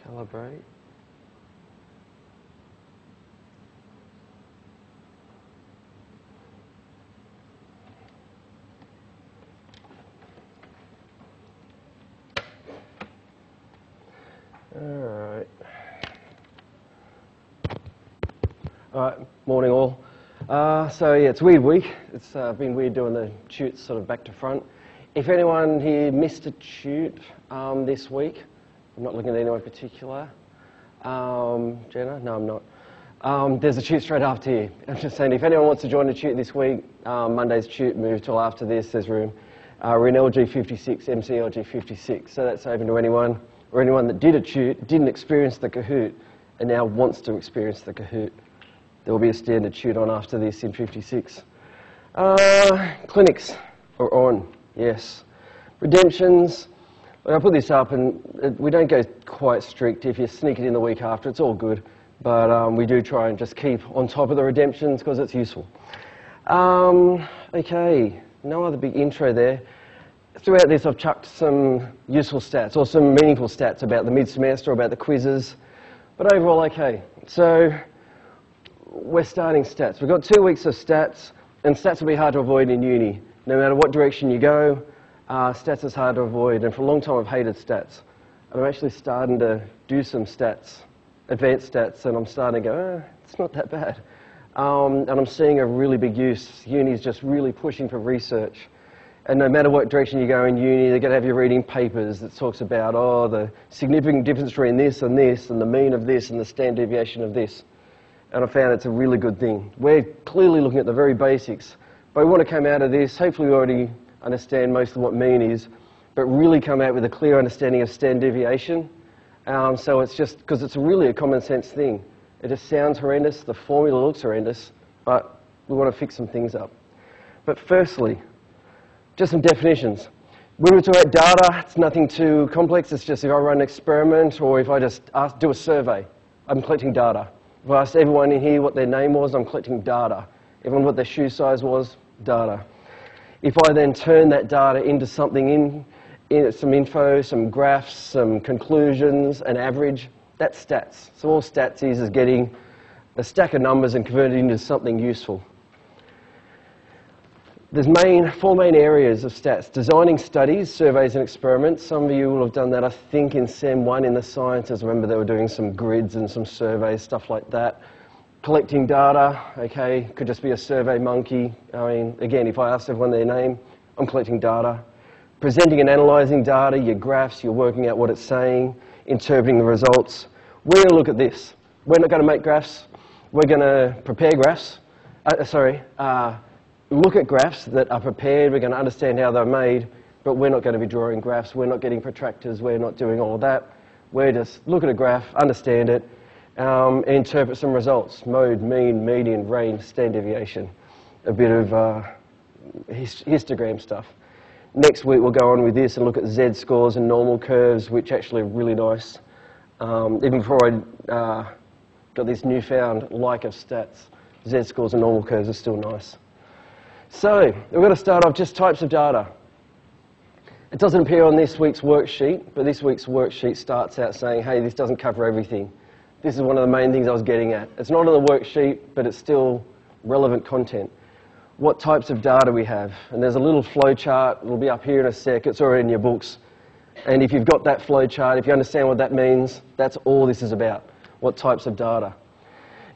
Calibrate. All right, morning all. So yeah, it's a weird week. It's been weird doing the tutes sort of back to front. If anyone here missed a tute this week, I'm not looking at anyone in particular. Jenna? No, I'm not. There's a tute straight after here. I'm just saying, if anyone wants to join the tute this week, Monday's tute moved till after this. There's room. We're in LG56, MCLG56, so that's open to anyone, or anyone that did a tute, didn't experience the Kahoot, and now wants to experience the Kahoot. There will be a standard tute on after this in 56. Clinics are on, yes. Redemptions, I put this up and we don't go quite strict. If you sneak it in the week after, it's all good. But we do try and just keep on top of the redemptions because it's useful. Okay, no other big intro there. Throughout this, I've chucked some useful stats or some meaningful stats about the mid-semester, about the quizzes. But overall, okay. So we're starting stats. We've got 2 weeks of stats, and stats will be hard to avoid in uni. No matter what direction you go, stats is hard to avoid, and for a long time I've hated stats. And I'm actually starting to do some stats, advanced stats, and I'm starting to go, it's not that bad. And I'm seeing a really big use. Uni's just really pushing for research. And no matter what direction you go in uni, they're going to have you reading papers that talks about, the significant difference between this, and the mean of this, and the standard deviation of this. And I found it's a really good thing. We're clearly looking at the very basics, but we want to come out of this, hopefully we already understand most of what mean is, but really come out with a clear understanding of standard deviation. So it's just, because it's really a common sense thing. It just sounds horrendous, the formula looks horrendous, but we want to fix some things up. But firstly, just some definitions. When we talk about data, it's nothing too complex. It's just if I run an experiment or if I just do a survey, I'm collecting data. If I asked everyone in here what their name was, I'm collecting data. Everyone what their shoe size was, data. If I then turn that data into something in some info, some graphs, some conclusions, an average, that's stats. So all stats is getting a stack of numbers and converting it into something useful. There's four main areas of stats. Designing studies, surveys and experiments. Some of you will have done that, I think, in Sem 1 in the sciences. Remember they were doing some grids and some surveys, stuff like that. Collecting data, okay, could just be a survey monkey. I mean, again, if I asked everyone their name, I'm collecting data. Presenting and analysing data, your graphs, you're working out what it's saying, interpreting the results. We're going to look at this. We're not going to make graphs. We're going to prepare graphs. Look at graphs that are prepared. We're going to understand how they're made, but we're not going to be drawing graphs. We're not getting protractors. We're not doing all of that. We're just look at a graph, understand it, interpret some results. Mode, mean, median, range, standard deviation. A bit of histogram stuff. Next week we'll go on with this and look at z-scores and normal curves, which actually are really nice. Even before I got this newfound like of stats, z-scores and normal curves are still nice. So we're going to start off just types of data. It doesn't appear on this week's worksheet, but this week's worksheet starts out saying, hey, this doesn't cover everything. This is one of the main things I was getting at. It's not on the worksheet, but it's still relevant content. What types of data we have. And there's a little flow chart. It'll be up here in a sec. It's already in your books. And if you've got that flow chart, if you understand what that means, that's all this is about. What types of data.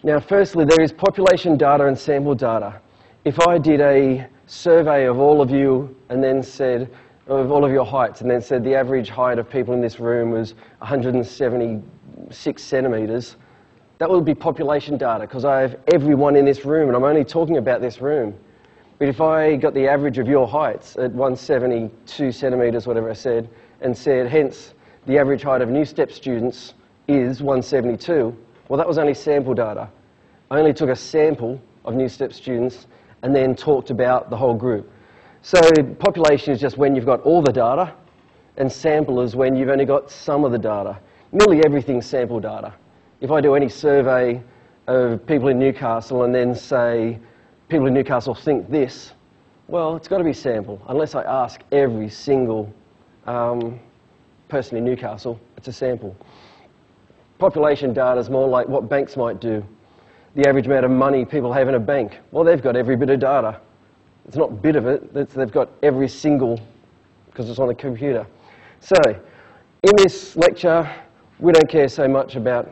Now, firstly, there is population data and sample data. If I did a survey of all of you and then said, of all of your heights, and then said the average height of people in this room was 176 centimetres, that would be population data because I have everyone in this room and I'm only talking about this room. But if I got the average of your heights at 172 centimetres, whatever I said, and said, hence, the average height of New Step students is 172, well, that was only sample data. I only took a sample of New Step students and then talked about the whole group. So population is just when you've got all the data, and sample is when you've only got some of the data. Nearly everything's sample data. If I do any survey of people in Newcastle and then say, people in Newcastle think this, well, it's got to be sample. Unless I ask every single person in Newcastle, it's a sample. Population data is more like what banks might do. The average amount of money people have in a bank. Well, they've got every bit of data. It's not a bit of it, they've got every single, because it's on the computer. So, in this lecture, we don't care so much about,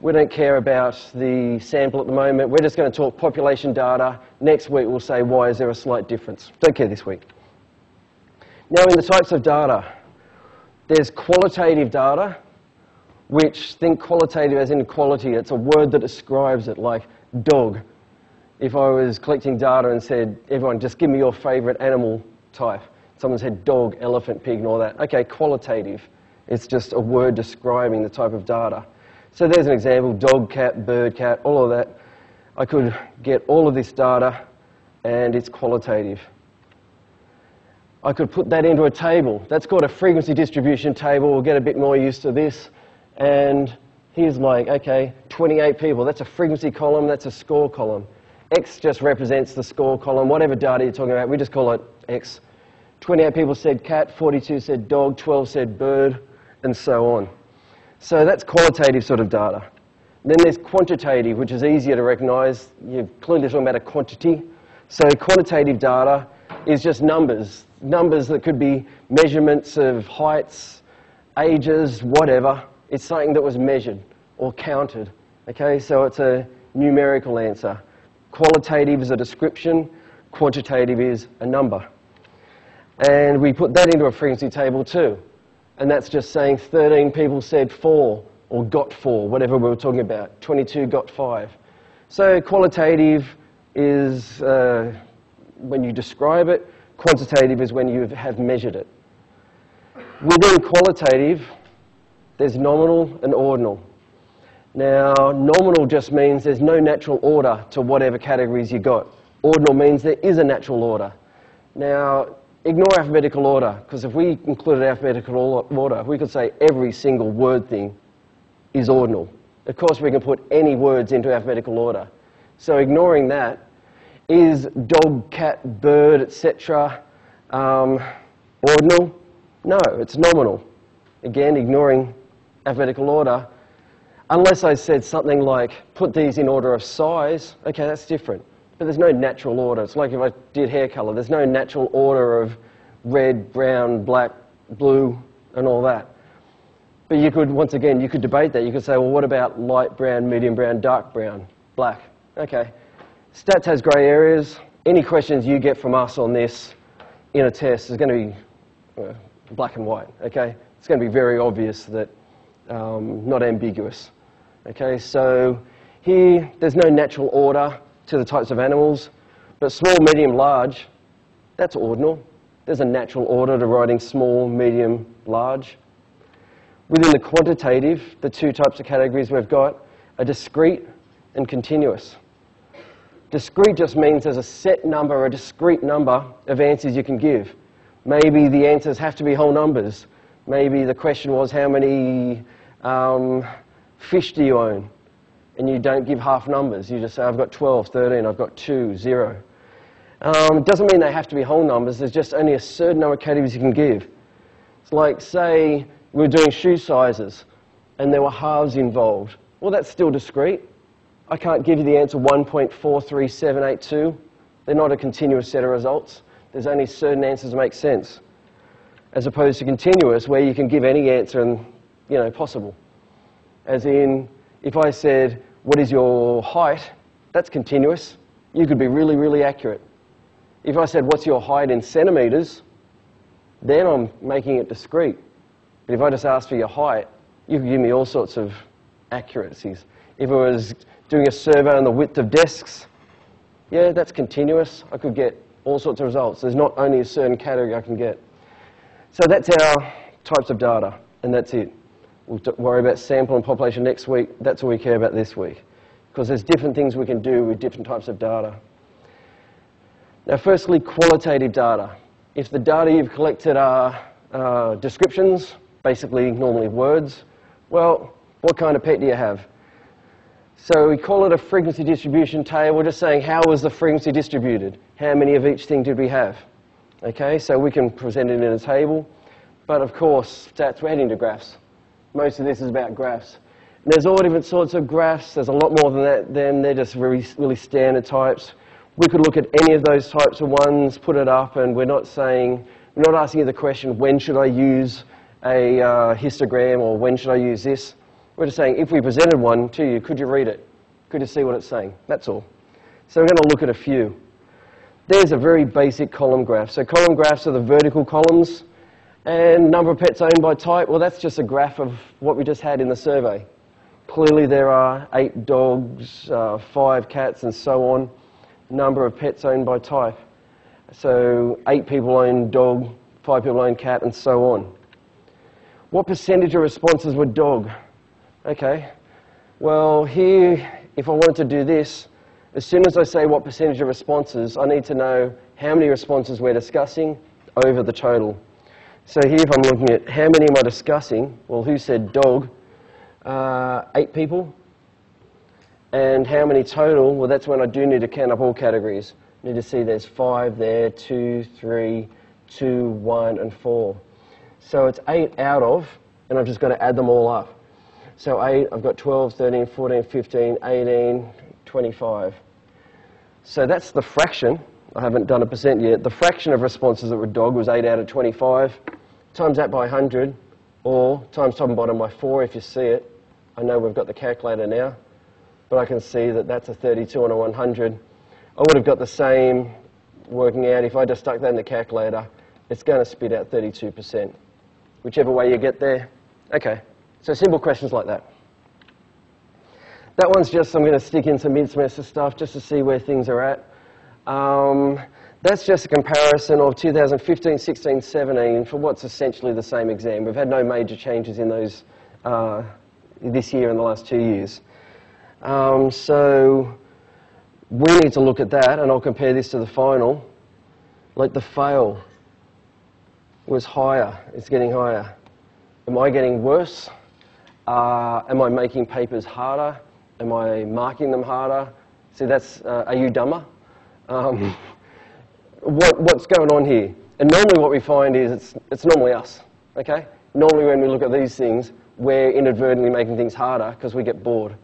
we don't care about the sample at the moment. We're just going to talk population data. Next week we'll say why is there a slight difference. Don't care this week. Now in the types of data, there's qualitative data, which think qualitative as in quality. It's a word that describes it, like dog. If I was collecting data and said, everyone just give me your favourite animal type. Someone said dog, elephant, pig and all that. Okay, qualitative. It's just a word describing the type of data. So there's an example, dog, cat, bird, cat, all of that. I could get all of this data and it's qualitative. I could put that into a table. That's called a frequency distribution table. We'll get a bit more used to this. And here's like, okay, 28 people. That's a frequency column, that's a score column. X just represents the score column. Whatever data you're talking about, we just call it X. 28 people said cat, 42 said dog, 12 said bird, and so on. So that's qualitative sort of data. Then there's quantitative, which is easier to recognize. You're clearly talking about a quantity. So quantitative data is just numbers. Numbers that could be measurements of heights, ages, whatever. It's something that was measured or counted. Okay, so it's a numerical answer. Qualitative is a description. Quantitative is a number. And we put that into a frequency table too. And that's just saying 13 people said 4 or got 4, whatever we were talking about. 22 got 5. So qualitative is when you describe it. Quantitative is when you have measured it. Within qualitative, there's nominal and ordinal. Now, nominal just means there's no natural order to whatever categories you got. Ordinal means there is a natural order. Now, ignore alphabetical order, because if we included alphabetical order, we could say every single word thing is ordinal. Of course, we can put any words into alphabetical order. So ignoring that, is dog, cat, bird, etc. Ordinal? No, it's nominal. Again, ignoring alphabetical order. Unless I said something like, put these in order of size, okay, that's different. But there's no natural order. It's like if I did hair colour. There's no natural order of red, brown, black, blue, and all that. But you could, once again, you could debate that. You could say, well, what about light brown, medium brown, dark brown, black? Okay. Stats has grey areas. Any questions you get from us on this in a test is going to be black and white, okay? It's going to be very obvious that, not ambiguous. Okay, so here, there's no natural order to the types of animals, but small, medium, large, that's ordinal. There's a natural order to writing small, medium, large. Within the quantitative, the two types of categories we've got are discrete and continuous. Discrete just means there's a set number, or a discrete number of answers you can give. Maybe the answers have to be whole numbers. Maybe the question was, how many fish do you own? And you don't give half numbers. You just say, I've got 12, 13, I've got 2, 0. It doesn't mean they have to be whole numbers. There's just only a certain number of categories you can give. It's like, say, we were doing shoe sizes, and there were halves involved. Well, that's still discrete. I can't give you the answer 1.43782. They're not a continuous set of results. There's only certain answers that make sense. As opposed to continuous, where you can give any answer and, possible. As in, if I said, what is your height? That's continuous. You could be really, really accurate. If I said, what's your height in centimetres? Then I'm making it discrete. But if I just asked for your height, you could give me all sorts of accuracies. If I was doing a survey on the width of desks, yeah, that's continuous. I could get all sorts of results. There's not only a certain category I can get. So that's our types of data, and that's it. We'll worry about sample and population next week. That's all we care about this week, because there's different things we can do with different types of data. Now, firstly, qualitative data. If the data you've collected are descriptions, basically normally words, well, what kind of pet do you have? So we call it a frequency distribution table. We're just saying, how was the frequency distributed? How many of each thing did we have? Okay, so we can present it in a table. But of course, stats, we're heading to graphs. Most of this is about graphs. And there's all different sorts of graphs. There's a lot more than that. They're just really standard types. We could look at any of those types of ones, put it up, and we're not asking you the question, when should I use a histogram, or when should I use this? We're just saying, if we presented one to you, could you read it? Could you see what it's saying? That's all. So we're going to look at a few. There's a very basic column graph. So column graphs are the vertical columns. And number of pets owned by type, well, that's just a graph of what we just had in the survey. Clearly there are 8 dogs, 5 cats, and so on. Number of pets owned by type. So 8 people own dog, 5 people own cat, and so on. What percentage of responses were dog? Okay, well here, if I wanted to do this, as soon as I say what percentage of responses, I need to know how many responses we're discussing over the total. So here, if I'm looking at how many am I discussing, well, who said dog? 8 people. And how many total? Well, that's when I do need to count up all categories. I need to see there's 5 there, 2, 3, 2, 1, and 4. So it's 8 out of, and I've just got to add them all up. So 8, I've got 12, 13, 14, 15, 18, 25. So that's the fraction. I haven't done a percent yet. The fraction of responses that were dog was 8 out of 25. Times that by 100, or times top and bottom by 4 if you see it. I know we've got the calculator now, but I can see that that's a 32 on a 100. I would have got the same working out if I just stuck that in the calculator. It's going to spit out 32%, whichever way you get there. Okay, so simple questions like that. That one's just, I'm going to stick in some mid-semester stuff just to see where things are at. That's just a comparison of 2015, 16, 17 for what's essentially the same exam. We've had no major changes in those this year and the last 2 years. So we need to look at that, and I'll compare this to the final. Like the fail was higher, it's getting higher. Am I getting worse? Am I making papers harder? Am I marking them harder? See, that's, are you dumber? What's going on here? And normally what we find is it's normally us, okay? Normally when we look at these things, we're inadvertently making things harder because we get bored.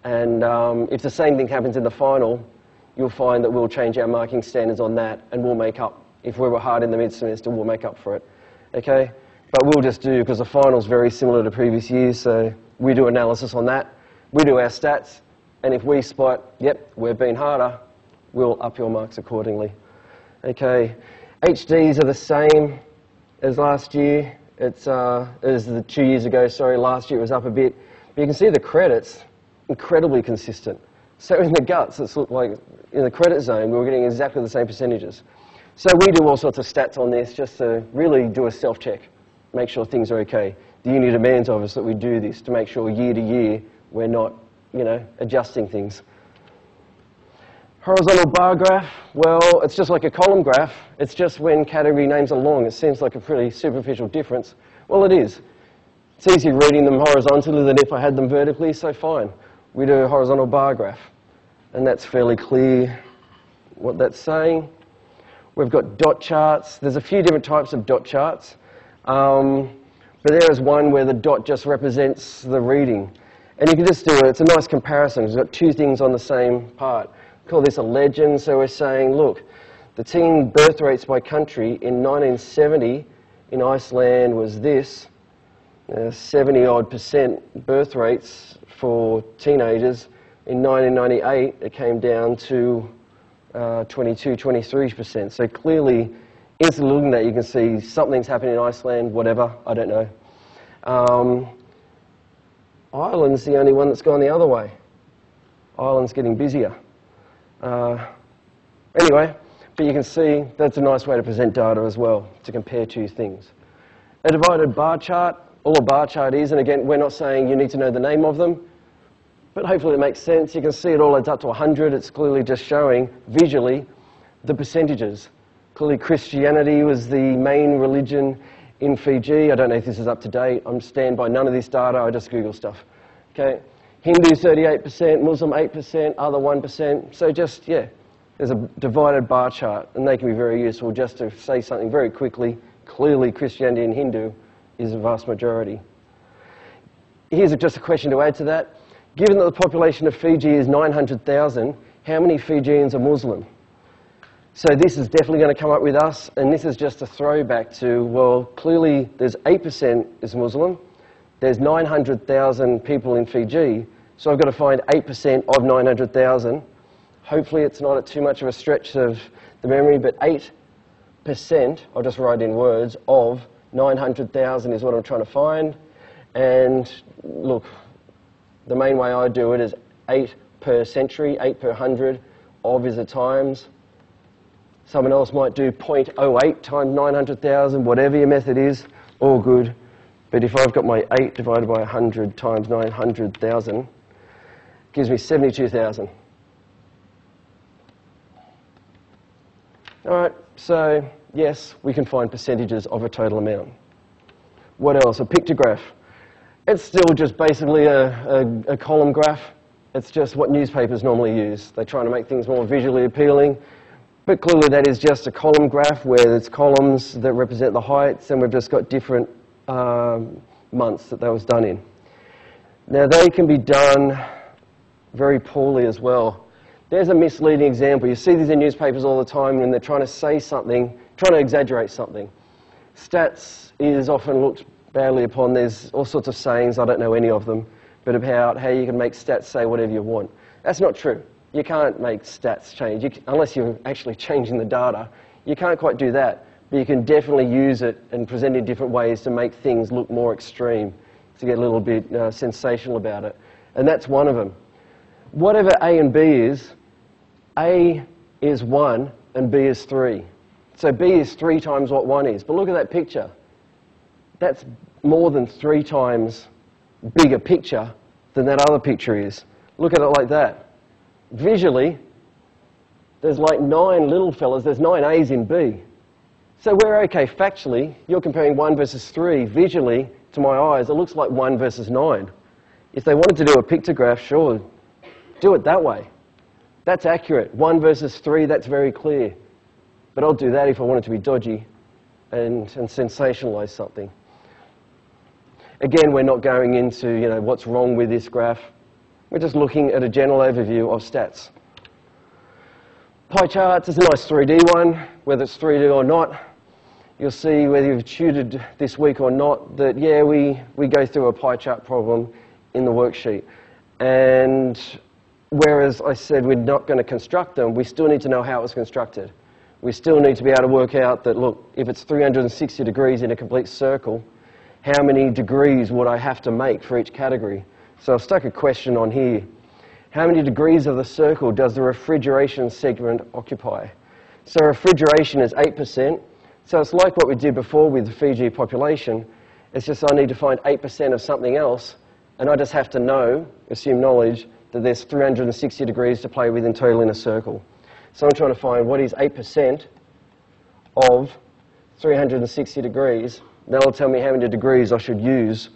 And if the same thing happens in the final, you'll find that we'll change our marking standards on that, and we'll make up. If we were hard in the mid-semester, we'll make up for it, okay? But we'll just do, because the final's very similar to previous years, so we do analysis on that. We do our stats, and if we spot, yep, we've been harder, we'll up your marks accordingly. Okay, HDs are the same as last year. It's as the 2 years ago, sorry, last year it was up a bit. But you can see the credits, incredibly consistent. So in the guts, it's like in the credit zone, we were getting exactly the same percentages. So we do all sorts of stats on this just to really do a self-check, make sure things are okay. The uni demands of us that we do this to make sure year to year we're not, adjusting things. Horizontal bar graph, well, it's just like a column graph. It's just when category names are long, it seems like a pretty superficial difference. Well, it is. It's easier reading them horizontally than if I had them vertically, so fine. We do a horizontal bar graph, and that's fairly clear what that's saying. We've got dot charts. There's a few different types of dot charts, but there is one where the dot just represents the reading. And you can just do it. It's a nice comparison. We've got 2 things on the same part. We call this a legend. So we're saying, look, the teen birth rates by country in 1970 in Iceland was this, 70-odd% birth rates for teenagers. In 1998, it came down to 22, 23%. So clearly, instantly looking at that, you can see something's happening in Iceland, whatever, I don't know. Ireland's the only one that's gone the other way. Ireland's getting busier. Anyway, but you can see that's a nice way to present data as well, to compare 2 things. A divided bar chart, all a bar chart is, and again, we're not saying you need to know the name of them, but hopefully it makes sense. You can see it all adds up to 100. It's clearly just showing, visually, the percentages. Clearly Christianity was the main religion in Fiji. I don't know if this is up to date. I'm stand by none of this data. I just Google stuff. Okay, Hindu 38%, Muslim 8%, other 1%. So just, yeah, there's a divided bar chart, and they can be very useful just to say something very quickly. Clearly Christianity and Hindu is a vast majority. here's just a question to add to that. Given that the population of Fiji is 900,000, how many Fijians are Muslim? So this is definitely going to come up with us, and this is just a throwback to, well, clearly there's 8% is Muslim, there's 900,000 people in Fiji, so I've got to find 8% of 900,000. Hopefully it's not too much of a stretch of the memory, but 8%, I'll just write in words, of 900,000 is what I'm trying to find. And look, the main way I do it is 8 per century, 8 per 100, of is a times. Someone else might do 0.08 times 900,000, whatever your method is, all good. But if I've got my 8 divided by 100 times 900,000, gives me 72,000. All right, so yes, we can find percentages of a total amount. What else? A pictograph. It's still just basically a column graph. It's just what newspapers normally use. They're trying to make things more visually appealing. But clearly that is just a column graph where it's columns that represent the heights, and we've just got different months that was done in. Now they can be done very poorly as well. There's a misleading example. You see these in newspapers all the time when they're trying to say something, trying to exaggerate something. Stats is often looked badly upon. There's all sorts of sayings, I don't know any of them, but about how you can make stats say whatever you want. That's not true. You can't make stats change, unless you're actually changing the data. You can't quite do that, but you can definitely use it and present it in different ways to make things look more extreme, to get a little bit sensational about it. And that's one of them. Whatever A and B is, A is 1 and B is 3. So B is 3 times what 1 is. But look at that picture. That's more than 3 times bigger picture than that other picture is. Look at it like that. Visually, there's like 9 little fellas, there's 9 A's in B. So we're okay factually. You're comparing 1 versus 3. Visually, to my eyes, it looks like 1 versus 9. If they wanted to do a pictograph, sure, do it that way. That's accurate. 1 versus 3, that's very clear. But I'll do that if I want it to be dodgy and sensationalize something. Again, we're not going into, what's wrong with this graph. We're just looking at a general overview of stats. Pie charts is a nice 3D one, whether it's 3D or not. You'll see whether you've tutored this week or not that, yeah, we go through a pie chart problem in the worksheet. And whereas I said we're not going to construct them, we still need to know how it was constructed. We still need to be able to work out that, look, if it's 360 degrees in a complete circle, how many degrees would I have to make for each category? So I've stuck a question on here. How many degrees of the circle does the refrigeration segment occupy? So refrigeration is 8%. So it's like what we did before with the Fiji population. It's just I need to find 8% of something else, and I just have to know, assume knowledge, that there's 360 degrees to play with in total in a circle. So I'm trying to find what is 8% of 360 degrees. That'll tell me how many degrees I should use.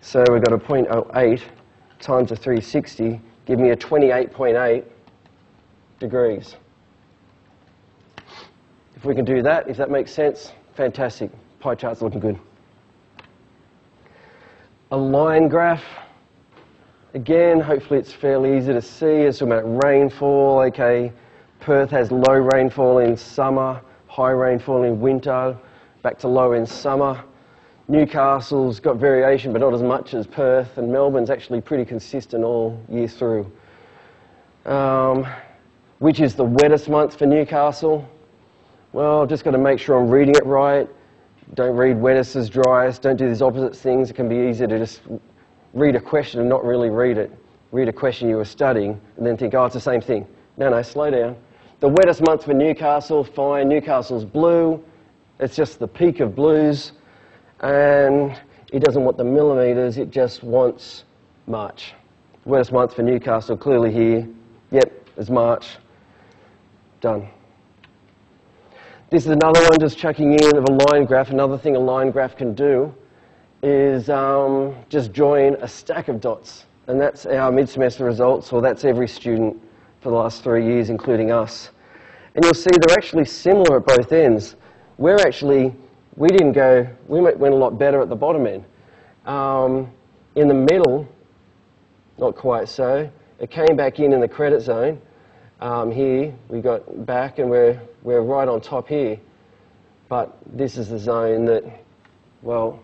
So we've got a 0.08 times a 360, give me a 28.8 degrees. If we can do that, if that makes sense, fantastic. Pie chart's looking good. A line graph. Again, hopefully it's fairly easy to see. It's talking about rainfall. Okay, Perth has low rainfall in summer, high rainfall in winter, back to low in summer. Newcastle's got variation, but not as much as Perth, and Melbourne's actually pretty consistent all year through. Which is the wettest month for Newcastle? Well, I've just got to make sure I'm reading it right. Don't read wettest as driest. Don't do these opposite things. It can be easier to just read a question and not really read it. Read a question you were studying and then think, oh, it's the same thing. No, slow down. The wettest month for Newcastle, fine. Newcastle's blue. It's just the peak of blues. And it doesn't want the millimetres, it just wants March. Wettest month for Newcastle, clearly here. Yep, it's March. Done. This is another one just chucking in of a line graph. Another thing a line graph can do is just join a stack of dots. And that's our mid-semester results, or that's every student for the last 3 years, including us. And you'll see they're actually similar at both ends. We went a lot better at the bottom end. In the middle, not quite so. It came back in the credit zone. Here, we got back and we're right on top here. But this is the zone that, well,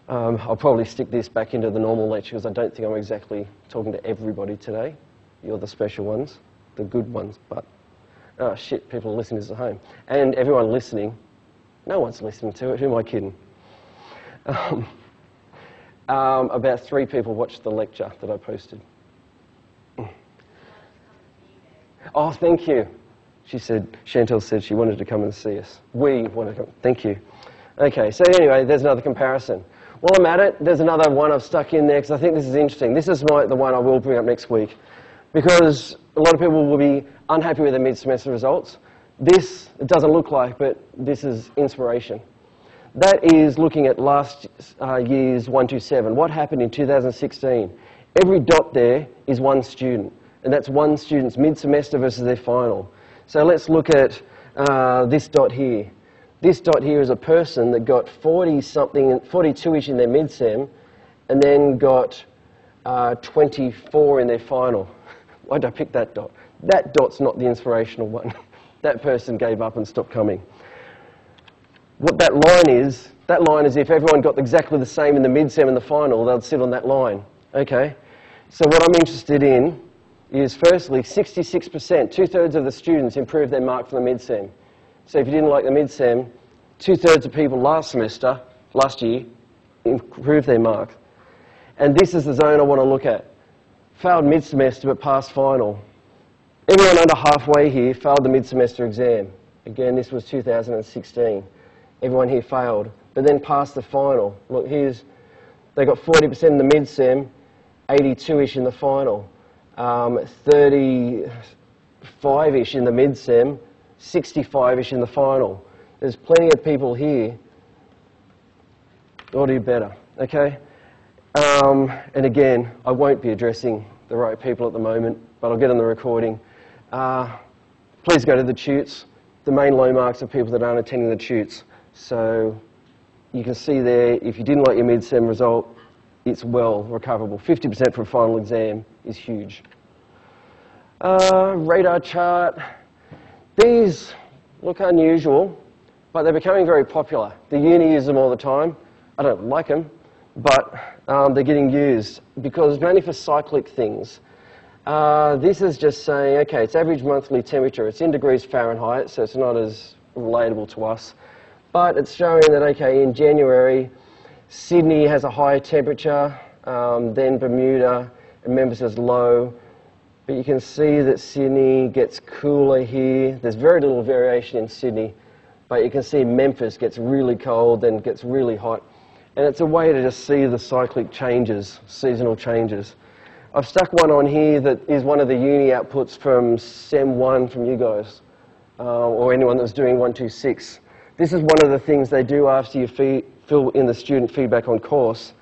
I'll probably stick this back into the normal lecture because I don't think I'm exactly talking to everybody today. You're the special ones, the good ones, but, oh shit, people are listening to this at home. And everyone listening, no one's listening to it, who am I kidding? About 3 people watched the lecture that I posted. Oh, thank you. Chantal said she wanted to come and see us. We want to come. Thank you. Okay, so anyway, there's another comparison. While I'm at it, there's another one I've stuck in there because I think this is interesting. This is the one I will bring up next week because a lot of people will be unhappy with the mid-semester results. This, it doesn't look like, but this is inspiration. That is looking at last year's 127. What happened in 2016? Every dot there is one student, and that's one student's mid-semester versus their final. So let's look at this dot here. This dot here is a person that got 40-something, 42-ish in their mid-sem, and then got 24 in their final. Why did I pick that dot? That dot's not the inspirational one. That person gave up and stopped coming. What that line is if everyone got exactly the same in the mid-sem and the final, they'd sit on that line. Okay? So what I'm interested in is firstly, 66%, 2/3 of the students improved their mark from the mid-sem. So if you didn't like the mid-sem, 2/3 of people last year, improved their mark. And this is the zone I want to look at. Failed mid-semester but passed final. Everyone under halfway here failed the mid-semester exam. Again, this was 2016. Everyone here failed, but then passed the final. Look, they got 40% in the mid-sem, 82-ish in the final, 35-ish in the mid-sem, 65-ish in the final. There's plenty of people here who'll do better, okay? And again, I won't be addressing the right people at the moment, but I'll get on the recording. Please go to the tutes. The main low marks are people that aren't attending the tutes. So you can see there, if you didn't like your mid-sem result, it's well recoverable. 50% for a final exam is huge. Radar chart. These look unusual, but they're becoming very popular. The uni use them all the time. I don't like them, but they're getting used because mainly for cyclic things. This is just saying, okay, it's average monthly temperature. It's in degrees Fahrenheit, so it's not as relatable to us. But it's showing that, okay, in January, Sydney has a higher temperature, then Bermuda, and Memphis is low. But you can see that Sydney gets cooler here. There's very little variation in Sydney, but you can see Memphis gets really cold, then gets really hot. And it's a way to just see the cyclic changes, seasonal changes. I've stuck one on here that is one of the uni outputs from Sem 1 from you guys, or anyone that's doing 126. This is one of the things they do after you fill in the student feedback on course.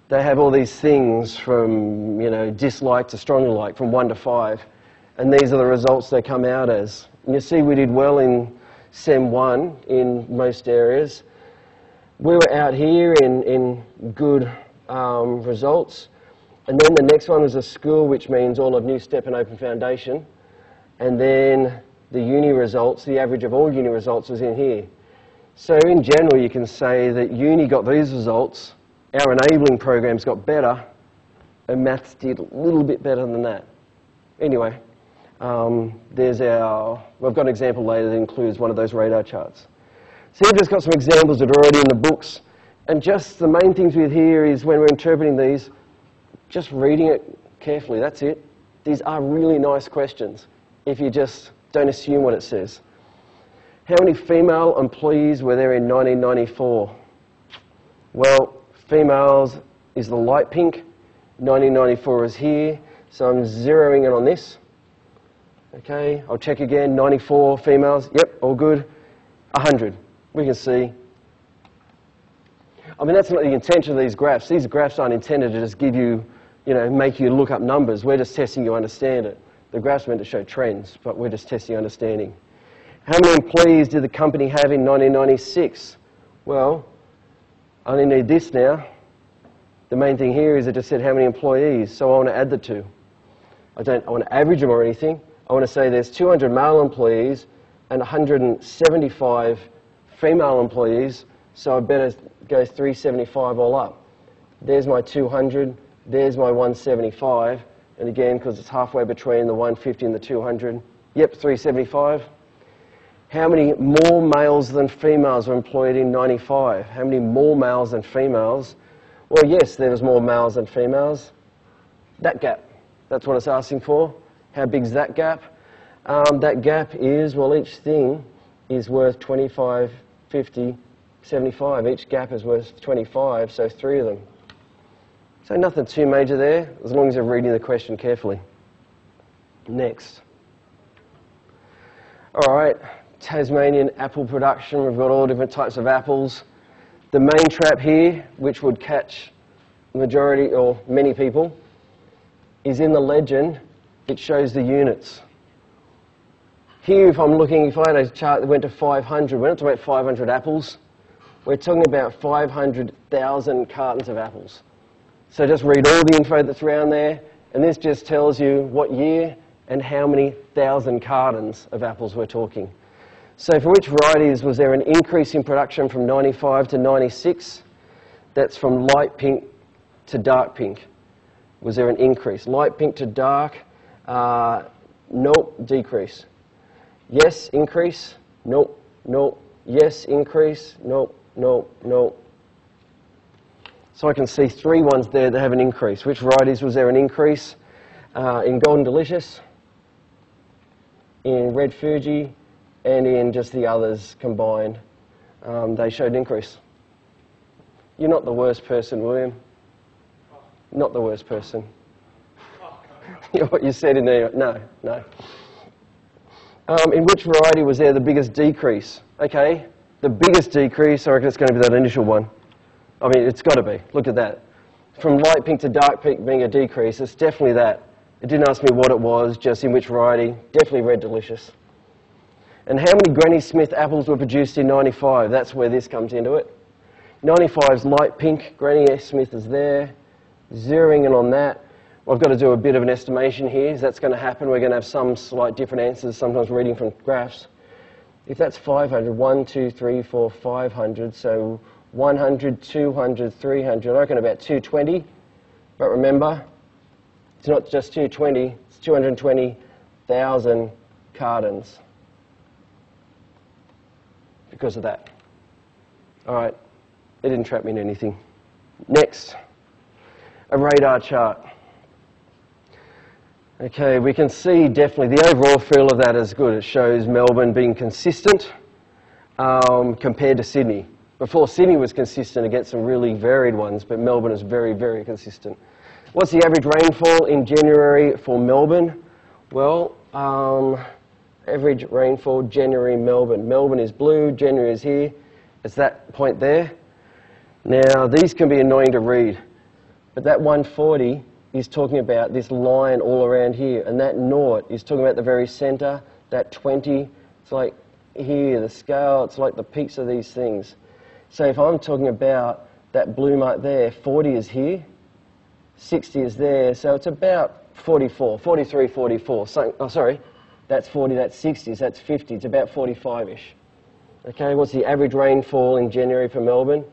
They have all these things from, dislike to strongly like, from 1 to 5. And these are the results they come out as. And you see we did well in Sem 1 in most areas. We were out here in good results. And then the next one was a school, which means all of New Step and Open Foundation. And then the uni results, the average of all uni results was in here. So in general, you can say that uni got these results, our enabling programs got better, and maths did a little bit better than that. Anyway, we've got an example later that includes one of those radar charts. So I've just got some examples that are already in the books, and just the main things with here is when we're interpreting these, just reading it carefully, that's it. These are really nice questions if you just don't assume what it says. How many female employees were there in 1994? Well, females is the light pink, 1994 is here, so I'm zeroing in on this. Okay, I'll check again, 94 females, yep, all good. 100, we can see. I mean, that's not the intention of these graphs. These graphs aren't intended to just give you, make you look up numbers. We're just testing you understand it. The graph's meant to show trends, but we're just testing understanding. How many employees did the company have in 1996? Well, I only need this now. The main thing here is it just said how many employees, so I want to add the two. I want to average them or anything. I want to say there's 200 male employees and 175 female employees, so I better go 375 all up. There's my 200, there's my 175, and again, because it's halfway between the 150 and the 200, yep, 375. How many more males than females were employed in 95? How many more males than females? Well, yes, there was more males than females. That gap, that's what it's asking for. How big's that gap? That gap is, well, each thing is worth 25, 50, 75. Each gap is worth 25, so 3 of them. So nothing too major there, as long as you're reading the question carefully. Next. All right, Tasmanian apple production. We've got all different types of apples. The main trap here, which would catch the majority or many people, is in the legend. It shows the units. Here, if I'm looking, if I had a chart that went to 500, we're not talking about 500 apples. We're talking about 500,000 cartons of apples. So just read all the info that's around there, and this just tells you what year and how many thousand cartons of apples we're talking. So for which varieties was there an increase in production from 95 to 96? That's from light pink to dark pink. Was there an increase? Light pink to dark, nope, decrease. Yes, increase, nope, nope. Yes, increase, nope, nope, nope. So I can see 3 ones there that have an increase. Which varieties was there an increase? In Golden Delicious, in Red Fuji, and in just the others combined. They showed an increase. You're not the worst person, William. Not the worst person. What you said in there, no, no. In which variety was there the biggest decrease? Okay, the biggest decrease, I reckon it's going to be that initial one. I mean, it's got to be. Look at that. From light pink to dark pink being a decrease, it's definitely that. It didn't ask me what it was, just in which variety. Definitely Red Delicious. And how many Granny Smith apples were produced in 95? That's where this comes into it. 95's light pink. Granny Smith is there. Zeroing in on that. I've got to do a bit of an estimation here. That's going to happen. We're going to have some slight different answers, sometimes reading from graphs. If that's 500, 1, 2, 3, 4, 500, so 100, 200, 300, I reckon about 220. But remember, it's not just 220, it's 220,000 cartons because of that. All right, it didn't trap me in anything. Next, a radar chart. Okay, we can see definitely the overall feel of that is good. It shows Melbourne being consistent compared to Sydney. Before, Sydney was consistent against some really varied ones, but Melbourne is very, very consistent. What's the average rainfall in January for Melbourne? Well, average rainfall, January, Melbourne. Melbourne is blue, January is here. It's that point there. Now, these can be annoying to read, but that 140 is talking about this line all around here, and that naught is talking about the very centre, that 20, it's like here, the scale, it's like the peaks of these things. So if I'm talking about that blue mark there, 40 is here, 60 is there, so it's about 44, 43, 44. So, oh, sorry, that's 40, that's 60, so that's 50, it's about 45-ish. Okay, what's the average rainfall in January for Melbourne?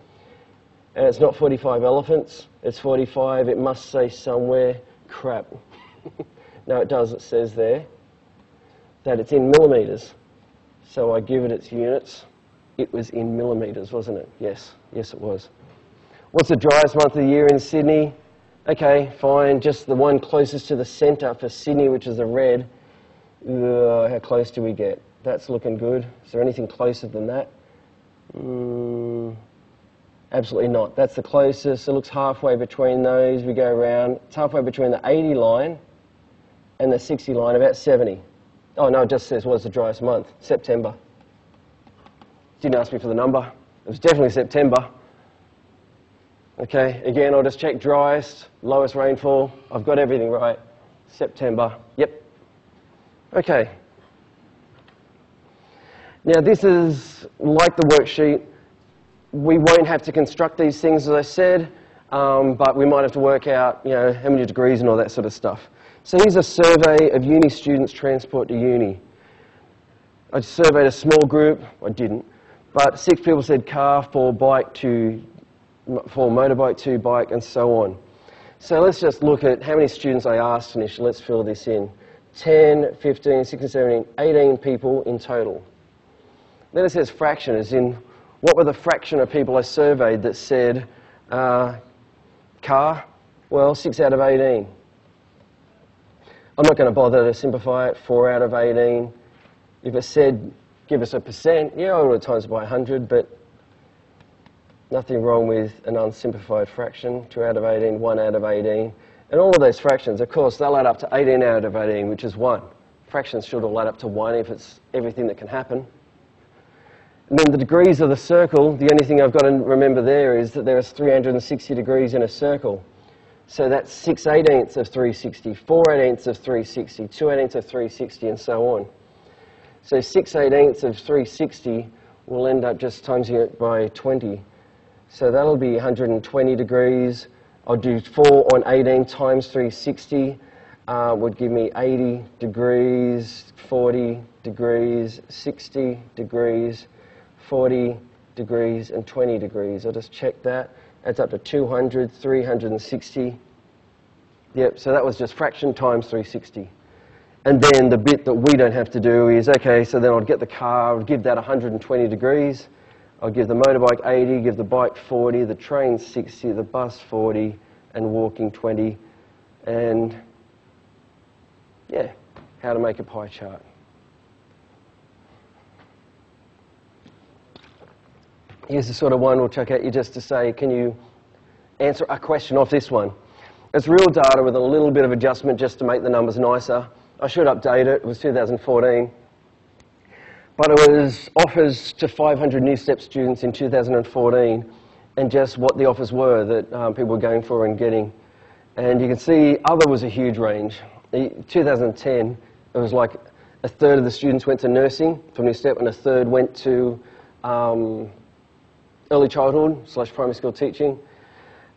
And it's not 45 elephants, it's 45, it must say somewhere, crap. No, it does, it says there that it's in millimetres. So I give it its units. It was in millimetres, wasn't it? Yes, yes it was. What's the driest month of the year in Sydney? Okay, fine, just the one closest to the centre for Sydney, which is the red. How close do we get? That's looking good. Is there anything closer than that? Absolutely not. That's the closest. It looks halfway between those. We go around. It's halfway between the 80 line and the 60 line, about 70. Oh, no, it just says what's the driest month? September. Didn't ask me for the number. It was definitely September. Okay, again, I'll just check driest, lowest rainfall. I've got everything right. September. Yep. Okay. Now, this is like the worksheet. We won't have to construct these things, as I said. but we might have to work out, you know, how many degrees and all that sort of stuff. So here's a survey of uni students' transport to uni. I surveyed a small group, I didn't, but 6 people said car, 4 motorbike, 2 bike, and so on. So let's just look at how many students I asked initially. Let's fill this in. 10, 15, 16, 17, 18 people in total. Then it says fraction, as in what were the fraction of people I surveyed that said car? Well, 6 out of 18. I'm not going to bother to simplify it, 4 out of 18. If it said, give us a percent, yeah, I would have times it by 100, but nothing wrong with an unsimplified fraction, 2 out of 18, 1 out of 18. And all of those fractions, of course, they'll add up to 18 out of 18, which is 1. Fractions should all add up to 1 if it's everything that can happen. And then the degrees of the circle, the only thing I've got to remember there is that there is 360 degrees in a circle. So that's 6/18 of 360, 4/18 of 360, 2/18 of 360, and so on. So 6/18 of 360 will end up just timesing it by 20. So that'll be 120 degrees. I'll do 4 on 18 times 360 would give me 80 degrees, 40 degrees, 60 degrees, 40 degrees, and 20 degrees. I'll just check that. Adds up to 200, 360. Yep, so that was just fraction times 360. And then the bit that we don't have to do is, okay, so then I'd get the car, I'd give that 120 degrees. I'll give the motorbike 80, give the bike 40, the train 60, the bus 40, and walking 20. And yeah, how to make a pie chart. Here's the sort of one we'll chuck at you just to say, can you answer a question off this one? It's real data with a little bit of adjustment just to make the numbers nicer. I should update it. It was 2014. But it was offers to 500 New Step students in 2014 and just what the offers were that people were going for and getting. And you can see other was a huge range. In 2010, it was like a third of the students went to nursing from New Step and a third went to early childhood / primary school teaching.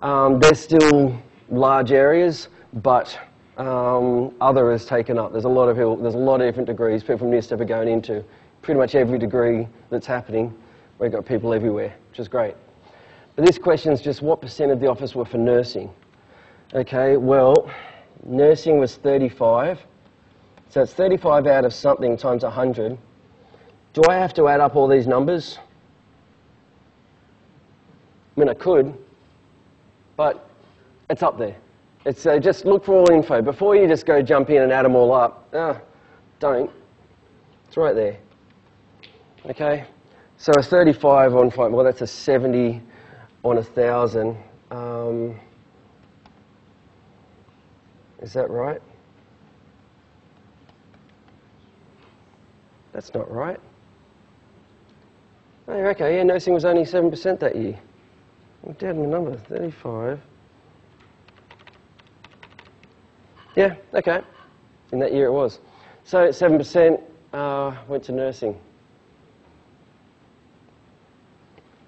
There's still large areas, but other is taken up. There's a lot of people, there's a lot of different degrees people from New Step are going into. Pretty much every degree that's happening, we've got people everywhere, which is great. But this question is just what % of the offers were for nursing? Okay, well, nursing was 35. So it's 35 out of something times 100. Do I have to add up all these numbers? I mean, I could, but it's up there. It's just look for all info. Before you just go jump in and add them all up, don't. It's right there. Okay, so a 35 on 5, well, that's a 70 on 1,000. Is that right? That's not right. Oh, okay, yeah, nursing was only 7% that year. I'm dead in the number, 35. Yeah, okay. In that year it was. So 7% went to nursing.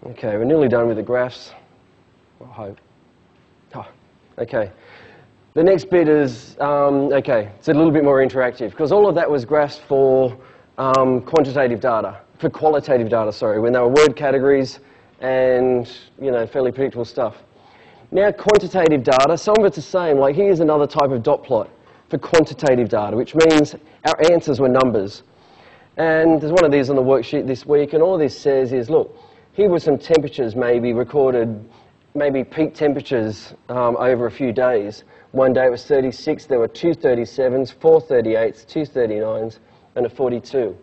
Okay, we're nearly done with the graphs. I hope. Oh, okay. The next bit is, okay, it's a little bit more interactive because all of that was graphs for quantitative data, for qualitative data, sorry, when they were word categories and, you know, fairly predictable stuff. Now quantitative data, some of it's the same, like here's another type of dot plot for quantitative data, which means our answers were numbers. And there's one of these on the worksheet this week, and all this says is, look, here were some temperatures maybe recorded, maybe peak temperatures over a few days. One day it was 36, there were 2 37s, 4 38s, 2 39s, and a 42.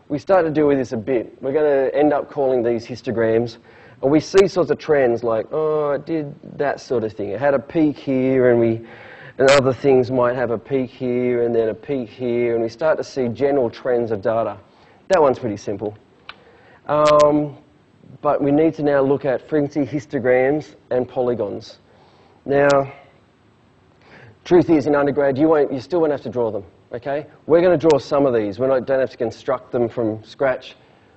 We start to deal with this a bit. We're going to end up calling these histograms, and we see sorts of trends like, oh, it did that sort of thing. It had a peak here, and other things might have a peak here, and then a peak here, and we start to see general trends of data. That one's pretty simple. But we need to now look at frequency histograms and polygons. Now, truth is, in undergrad, you still won't have to draw them, okay? We're going to draw some of these. We don't have to construct them from scratch.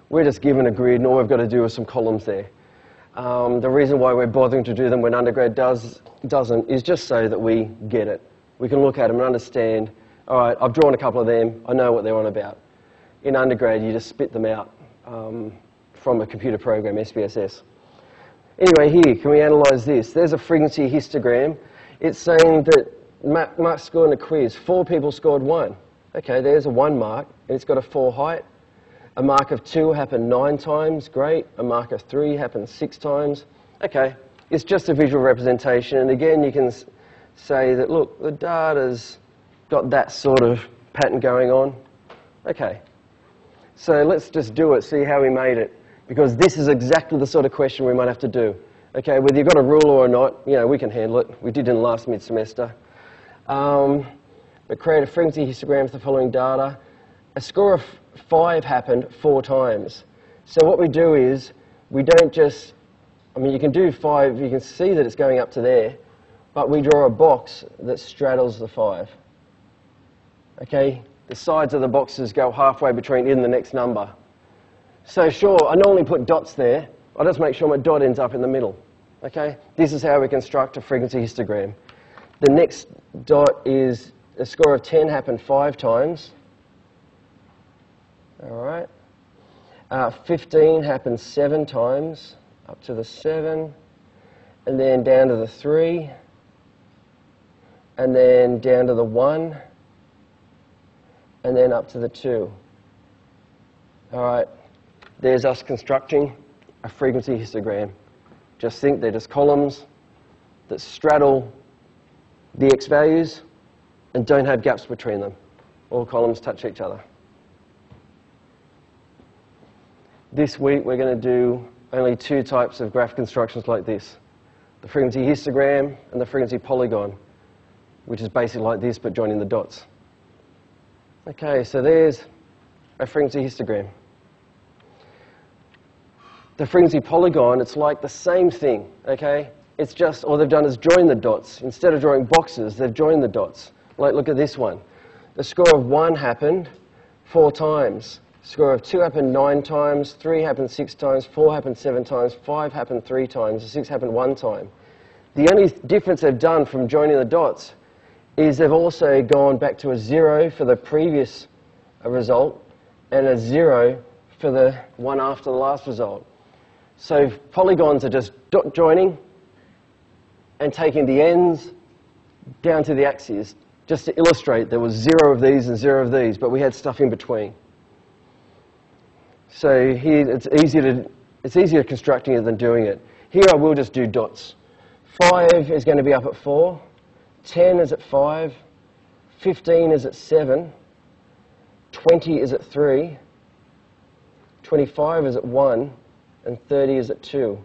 We're just given a grid, and all we've got to do is some columns there. The reason why we're bothering to do them when undergrad doesn't is just so that we get it. We can look at them and understand, all right, I've drawn a couple of them, I know what they're on about. In undergrad, you just spit them out from a computer program, SPSS. Anyway, here, can we analyse this? There's a frequency histogram. It's saying that Mark scored in a quiz. 4 people scored 1. Okay, there's a 1 mark, and it's got a 4 height. A mark of 2 happened 9 times, great. A mark of 3 happened 6 times. Okay, it's just a visual representation, and again, you can say that, look, the data's got that sort of pattern going on. Okay, so let's just do it, see how we made it, because this is exactly the sort of question we might have to do. Okay, whether you've got a ruler or not, you know, we can handle it. We did in the last mid-semester. But create a frequency histogram with the following data. A score of 5 happened 4 times. So what we do is, we don't just, I mean, you can do 5, you can see that it's going up to there, but we draw a box that straddles the 5. Okay, the sides of the boxes go halfway between it and the next number. So sure, I normally put dots there. I'll just make sure my dot ends up in the middle. Okay, this is how we construct a frequency histogram. The next dot is a score of 10 happened 5 times. All right. 15 happened 7 times, up to the 7, and then down to the 3, and then down to the 1, and then up to the 2. All right. There's us constructing a frequency histogram. Just think they're just columns that straddle the x values and don't have gaps between them. All columns touch each other. This week we're going to do only 2 types of graph constructions like this. The frequency histogram and the frequency polygon, which is basically like this but joining the dots. Okay, so there's a frequency histogram. The frequency polygon, it's like the same thing, okay? It's just, all they've done is join the dots. Instead of drawing boxes, they've joined the dots. Like, look at this one. The score of 1 happened 4 times. Score of 2 happened 9 times, 3 happened 6 times, 4 happened 7 times, 5 happened 3 times, 6 happened 1 time. The only difference they've done from joining the dots is they've also gone back to a 0 for the previous result and a 0 for the one after the last result. So polygons are just dot joining and taking the ends down to the axes, just to illustrate there was 0 of these and 0 of these, but we had stuff in between. So here it's easier constructing it than doing it. Here I will just do dots. 5 is going to be up at 4, 10 is at 5, 15 is at 7, 20 is at 3, 25 is at 1, and 30 is at 2.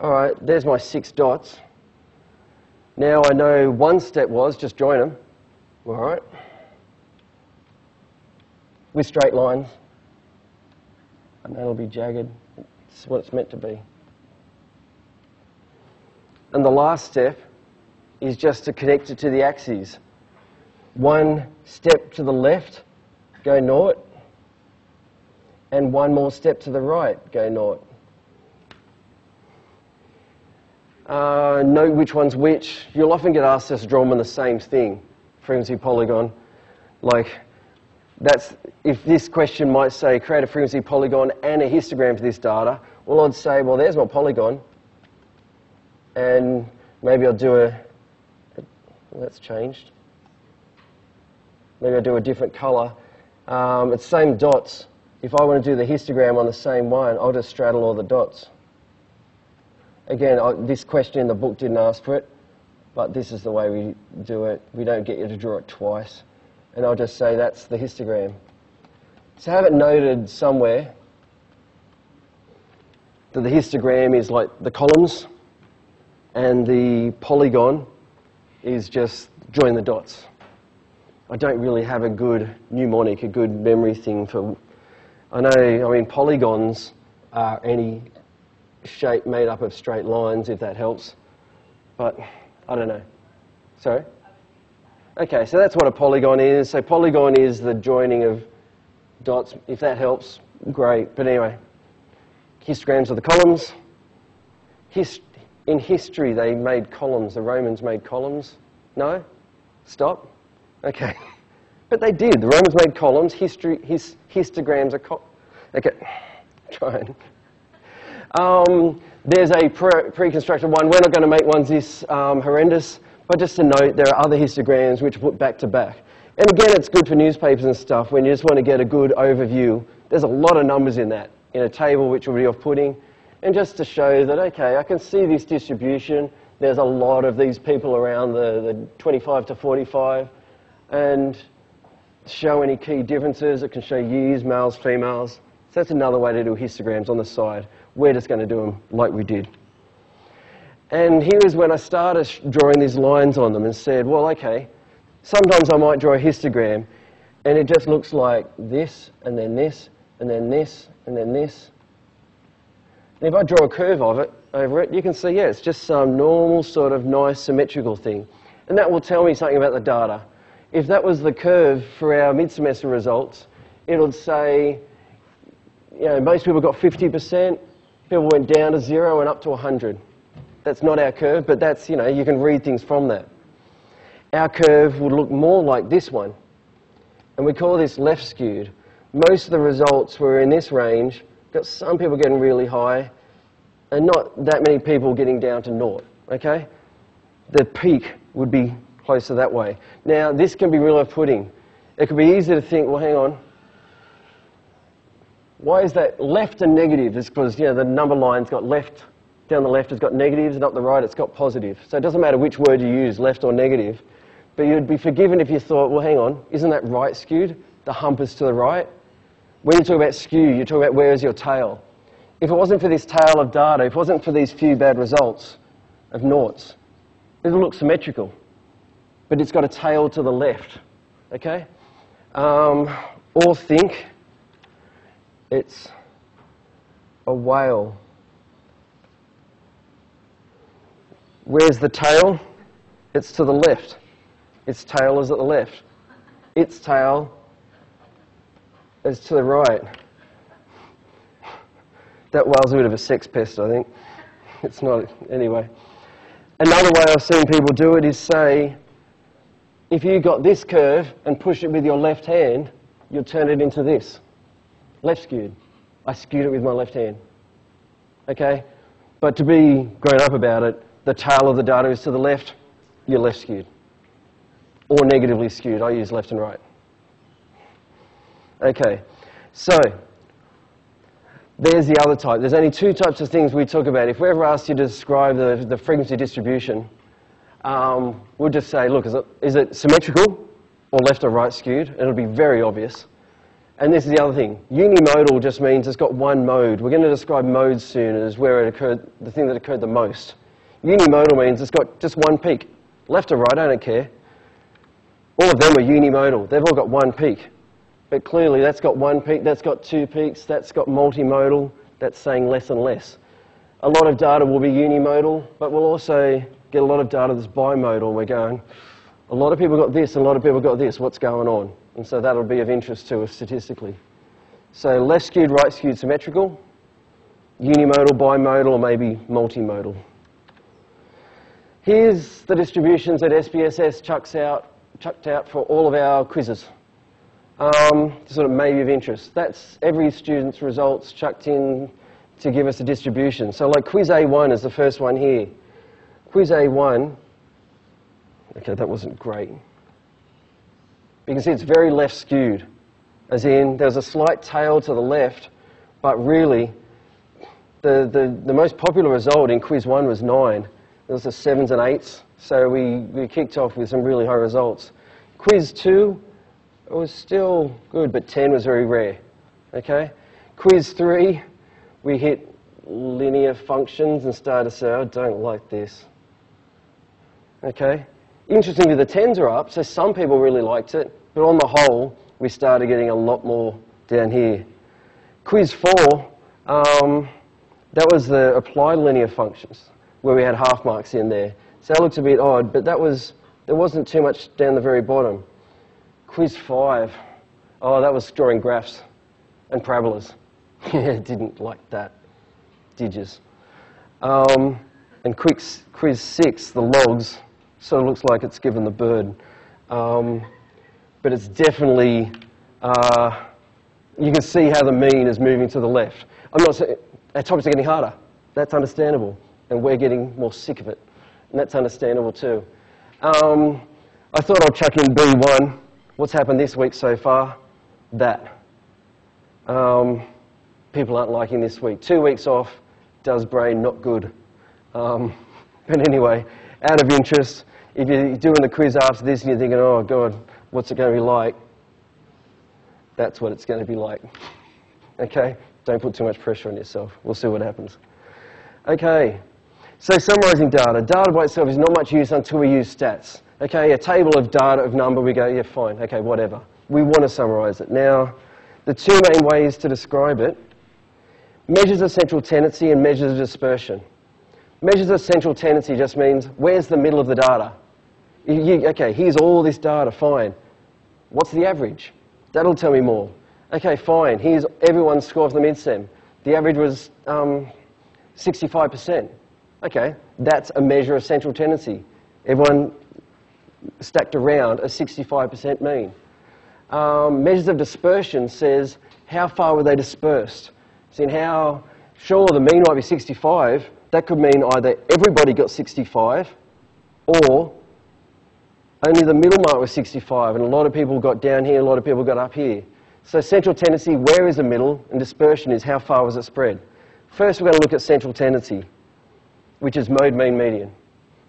All right, there's my 6 dots. Now I know one step was just join them, all right, with straight lines. And that'll be jagged. It's what it's meant to be. And the last step is just to connect it to the axes. 1 step to the left, go naught, and 1 more step to the right, go naught. Note which one's which. You'll often get asked us to draw them on the same thing, frequency polygon. Like, that's, if this question might say create a frequency polygon and a histogram for this data, well, I'd say, well, there's my polygon, and maybe I'll do that's changed. Maybe I'll do a different colour. It's same dots. If I want to do the histogram on the same one, I'll just straddle all the dots. Again, this question in the book didn't ask for it, but this is the way we do it. We don't get you to draw it twice. And I'll just say that's the histogram. So have it noted somewhere that the histogram is like the columns and the polygon is just join the dots. I don't really have a good mnemonic, a good memory thing for... I mean, polygons are any shape made up of straight lines, if that helps. But I don't know. Sorry? Okay, so that's what a polygon is. So polygon is the joining of dots. If that helps, great. But anyway, histograms are the columns, In history, they made columns. The Romans made columns. No? Stop? Okay. But they did. The Romans made columns. Histograms are okay. Try and... there's a pre-constructed one. We're not going to make ones this horrendous, but just to note, there are other histograms which are put back to back. And again, it's good for newspapers and stuff when you just want to get a good overview. There's a lot of numbers in that, in a table which will be off-putting. And just to show that, okay, I can see this distribution. There's a lot of these people around the 25 to 45. And show any key differences. It can show years, males, females. So that's another way to do histograms on the side. We're just going to do them like we did. And here is when I started drawing these lines on them and said, well, okay, sometimes I might draw a histogram and it just looks like this, and then this, and then this, and then this. And if I draw a curve of it, over it, you can see, yeah, it's just some normal sort of nice symmetrical thing. And that will tell me something about the data. If that was the curve for our mid-semester results, it would say, you know, most people got 50%, people went down to 0 and up to 100. That's not our curve, but that's, you know, you can read things from that. Our curve would look more like this one, and we call this left skewed. Most of the results were in this range, got some people getting really high, and not that many people getting down to 0, okay? The peak would be closer that way. Now, this can be real off-putting. It could be easy to think, well, hang on, why is that left and negative? It's because, you know, the number line's got left, down the left has got negatives, and up the right it's got positive. So it doesn't matter which word you use, left or negative, but you'd be forgiven if you thought, well, hang on, isn't that right skewed? The hump is to the right. When you talk about skew, you talk about where is your tail. If it wasn't for this tail of data, if it wasn't for these few bad results of noughts, it would look symmetrical, but it's got a tail to the left, okay? Or think it's a whale. Where's the tail? It's to the left. Its tail is at the left. Its tail is to the right. That whale's a bit of a sex pest, I think. It's not, anyway. Another way I've seen people do it is say, if you got this curve and push it with your left hand, you'll turn it into this. Left skewed. I skewed it with my left hand. Okay? But to be grown up about it, the tail of the data is to the left, you're left skewed. Or negatively skewed. I use left and right. Okay, so there's the other type. There's only two types of things we talk about. If we ever asked you to describe the frequency distribution, we'll just say, look, is it symmetrical or left or right skewed? And it'll be very obvious. And this is the other thing. Unimodal just means it's got one mode. We're going to describe modes soon as where it occurred, the thing that occurred the most. Unimodal means it's got just one peak. Left or right, I don't care. All of them are unimodal. They've all got one peak. But clearly that's got one peak, that's got two peaks, that's got multimodal, that's saying less and less. A lot of data will be unimodal, but we'll also get a lot of data that's bimodal. We're going, a lot of people got this, and a lot of people got this, what's going on? And so that'll be of interest to us statistically. So left skewed, right skewed, symmetrical, unimodal, bimodal, or maybe multimodal. Here's the distributions that SPSS chucked out for all of our quizzes. Sort of maybe of interest. That's every student's results chucked in to give us a distribution. So like quiz A1 is the first one here. Quiz A1, okay, that wasn't great. You can see it's very left skewed, as in there's a slight tail to the left, but really the most popular result in quiz 1 was 9. There was the 7s and 8s, so we kicked off with some really high results. Quiz 2, it was still good, but 10 was very rare, okay? Quiz 3, we hit linear functions and started to say, I don't like this, okay? Interestingly, the 10s are up, so some people really liked it, but on the whole, we started getting a lot more down here. Quiz 4, that was the applied linear functions, where we had half marks in there. So that looks a bit odd, but there wasn't too much down the very bottom. Quiz 5, oh, that was drawing graphs and parabolas. Yeah, didn't like that, did yous? And quiz 6, the logs, sort of looks like it's given the bird. But it's definitely, you can see how the mean is moving to the left. I'm not saying, our topics are getting harder. That's understandable. And we're getting more sick of it. And that's understandable too. I thought I'd chuck in B1. What's happened this week so far? That. People aren't liking this week. 2 weeks off, does brain not good. But anyway, out of interest, if you're doing the quiz after this and you're thinking, oh God, what's it going to be like? That's what it's going to be like. Okay? Don't put too much pressure on yourself. We'll see what happens. Okay. So summarising data. Data by itself is not much use until we use stats. Okay, a table of data of number, we go, yeah, fine, okay, whatever. We want to summarise it. Now, the two main ways to describe it, measures of central tendency and measures of dispersion. Measures of central tendency just means, where's the middle of the data? Okay, here's all this data, fine. What's the average? That'll tell me more. Okay, fine, here's everyone's score for the mid-sem. The average was 65%. Okay, that's a measure of central tendency. Everyone stacked around a 65% mean. Measures of dispersion says, how far were they dispersed? So how, sure, the mean might be 65. That could mean either everybody got 65 or only the middle mark was 65 and a lot of people got down here, a lot of people got up here. So central tendency, where is the middle? And dispersion is how far was it spread? First, we're going to look at central tendency, which is mode, mean, median.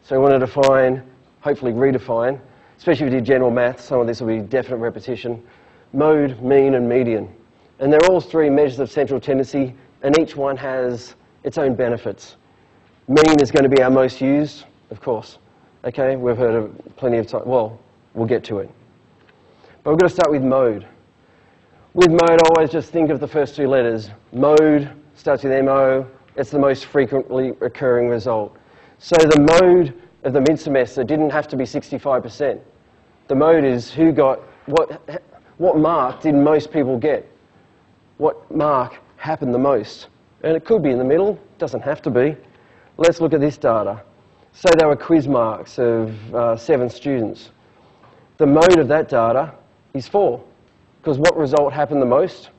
So we want to define, hopefully redefine, especially if you do general maths, some of this will be definite repetition, mode, mean, and median. And they're all three measures of central tendency, and each one has its own benefits. Mean is going to be our most used, of course. Okay, we've heard of plenty of time. Well, we'll get to it. But we've got to start with mode. With mode, I always just think of the first two letters. Mode starts with MO. It's the most frequently occurring result. So the mode of the mid-semester didn't have to be 65%. The mode is who got, what mark did most people get? What mark happened the most? And it could be in the middle, doesn't have to be. Let's look at this data. Say there were quiz marks of 7 students. The mode of that data is 4, because what result happened the most?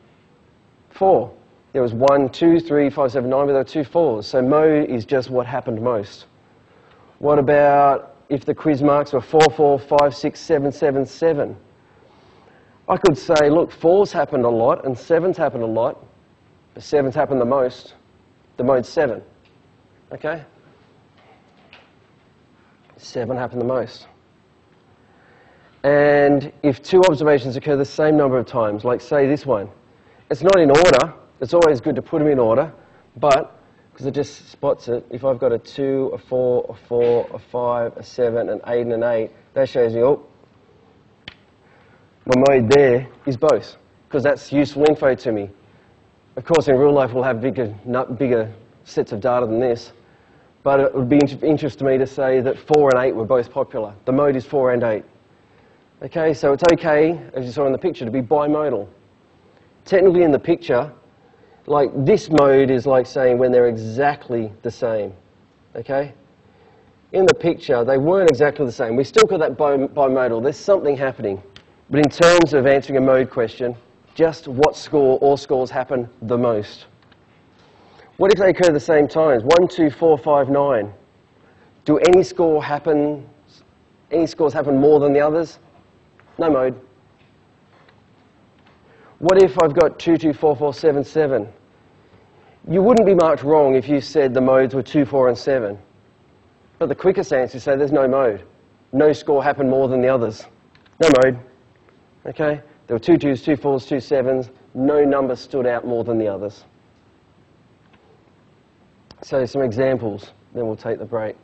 4. There was 1, 2, 3, 5, 7, 9, but there were 2 4s. So mode is just what happened most. What about if the quiz marks were 4, 4, 5, 6, 7, 7, 7? I could say, look, 4's happened a lot and 7's happened a lot, but 7's happened the most. The mode's 7. Okay? 7 happened the most. And if 2 observations occur the same number of times, like say this one, it's not in order. It's always good to put them in order, but because it just spots it, if I've got a 2, a 4, a 4, a 5, a 7, an 8, and an 8, that shows me, oh, my mode there is both, because that's useful info to me. Of course, in real life, we'll have bigger sets of data than this, but it would be interest to me to say that 4 and 8 were both popular. The mode is 4 and 8. Okay, so it's okay, as you saw in the picture, to be bimodal. Technically in the picture, like this mode is like saying when they're exactly the same. Okay? In the picture, they weren't exactly the same. We still call that bimodal. There's something happening. But in terms of answering a mode question, just what score or scores happen the most? What if they occur at the same times? 1, 2, 4, 5, 9. Do any scores happen more than the others? No mode. What if I've got 2, 2, 4, 4, 7, 7? You wouldn't be marked wrong if you said the modes were 2, 4, and 7. But the quickest answer is say there's no mode. No score happened more than the others. No mode. Okay? There were 2 2s, 2 4s, 2 7s. No number stood out more than the others. So some examples, then we'll take the break.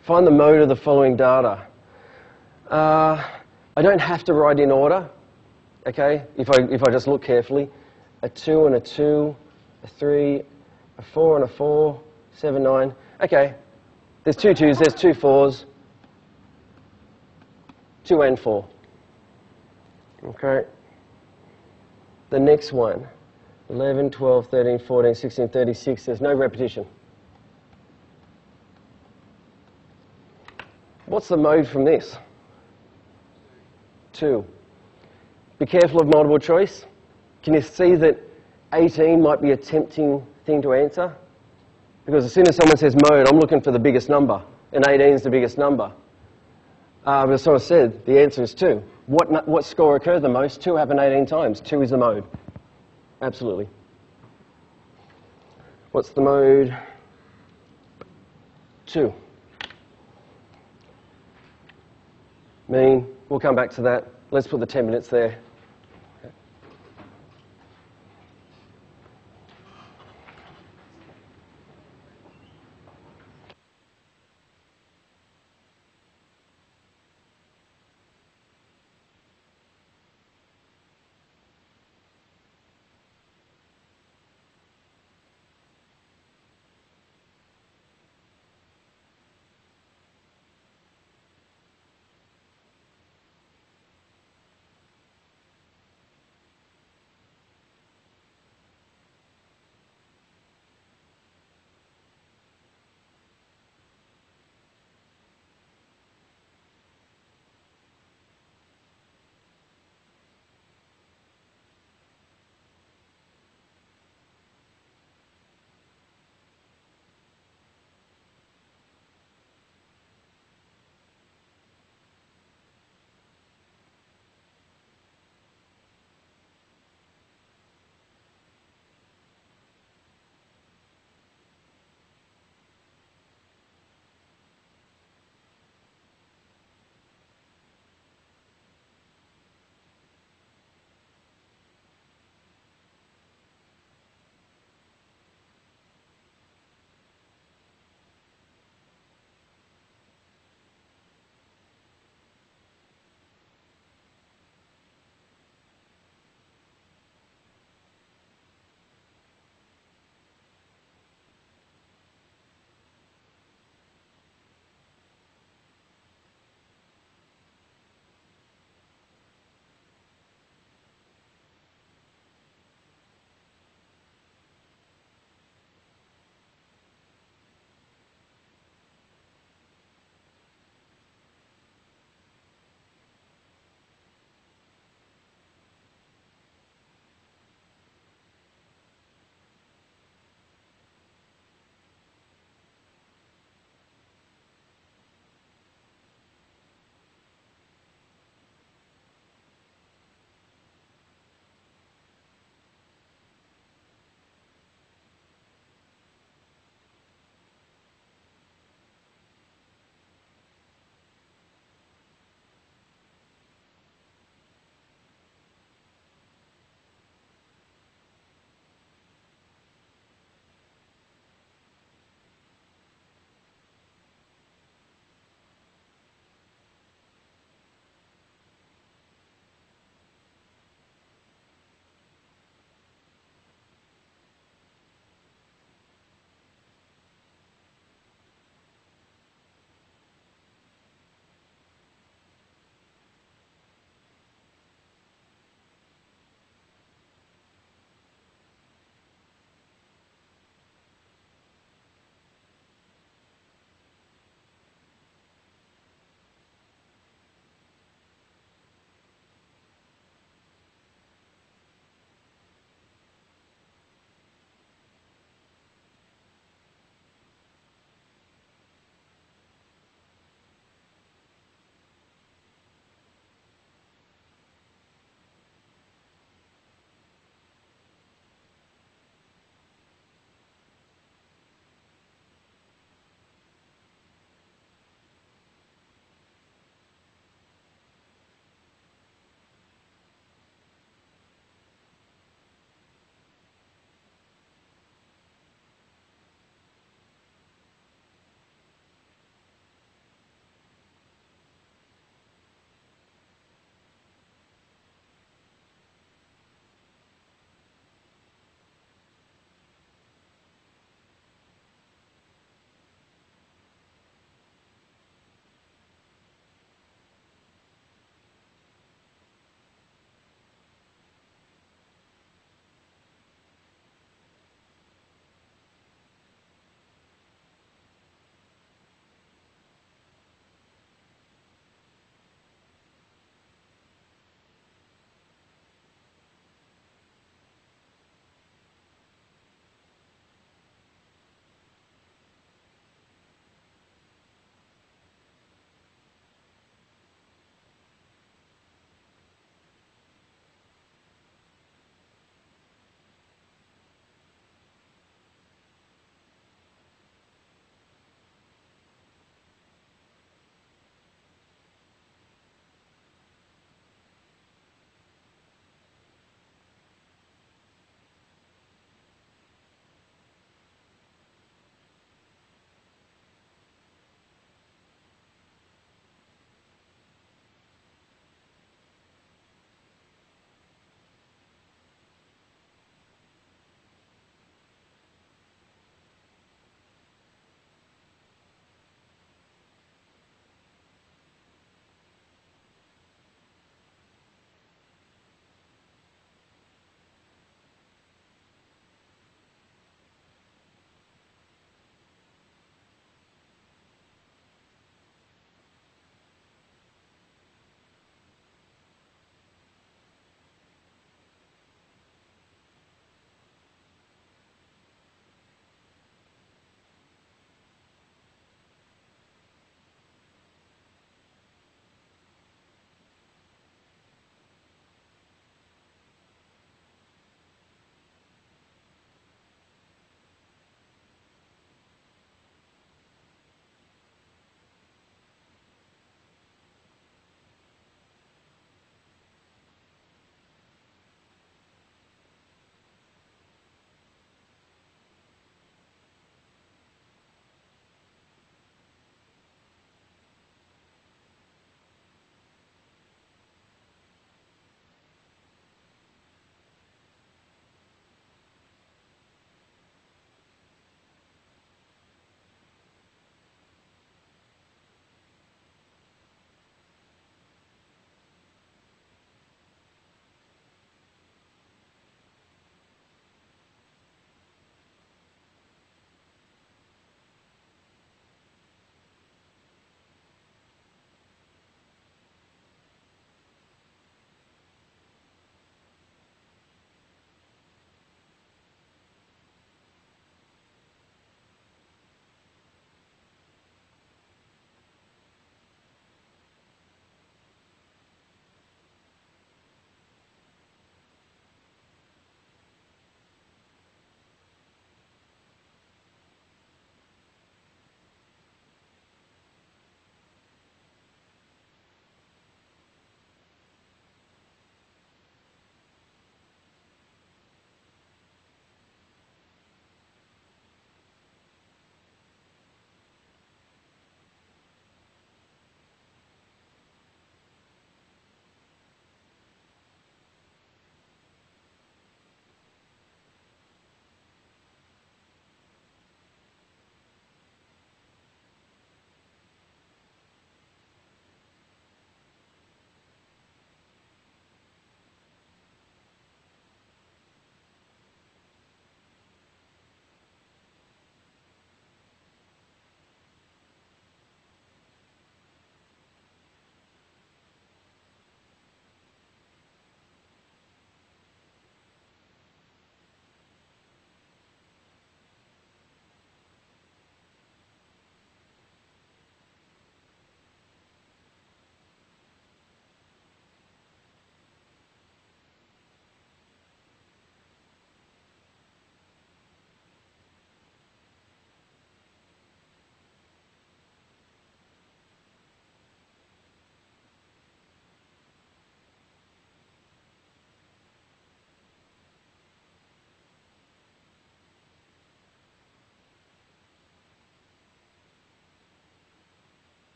Find the mode of the following data. I don't have to write in order. Okay, if I just look carefully, a 2 and a 2, a 3, a 4 and a 4, 7, 9. Okay, there's 2 2s, there's 2 4s, 2 and 4. Okay, the next one, 11, 12, 13, 14, 16, 36, there's no repetition. What's the mode from this? 2. Be careful of multiple choice. Can you see that 18 might be a tempting thing to answer? Because as soon as someone says mode, I'm looking for the biggest number, and 18 is the biggest number. But as someone said, the answer is 2. What score occurred the most? 2 happened 18 times. 2 is the mode. Absolutely. What's the mode? 2. Mean, we'll come back to that. Let's put the 10 minutes there.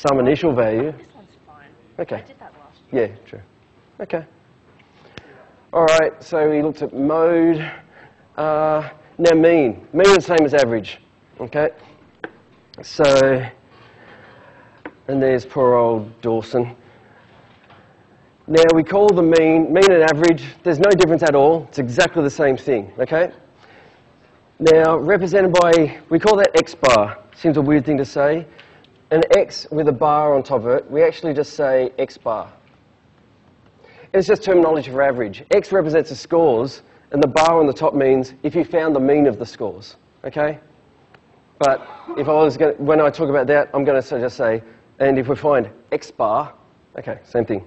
some initial value. This one's fine. Okay. I did that last year. Yeah, true. Okay. All right, so we looked at mode. Now mean. Mean is the same as average. Okay. So, and there's poor old Dawson. Now we call the mean and average. There's no difference at all. It's exactly the same thing. Okay. Now represented by, we call that X bar. Seems a weird thing to say. An X with a bar on top of it, we actually just say X bar. It's just terminology for average. X represents the scores, and the bar on the top means if you found the mean of the scores, okay? But if I was going, when I talk about that, I'm going to just say, and if we find X bar, okay, same thing.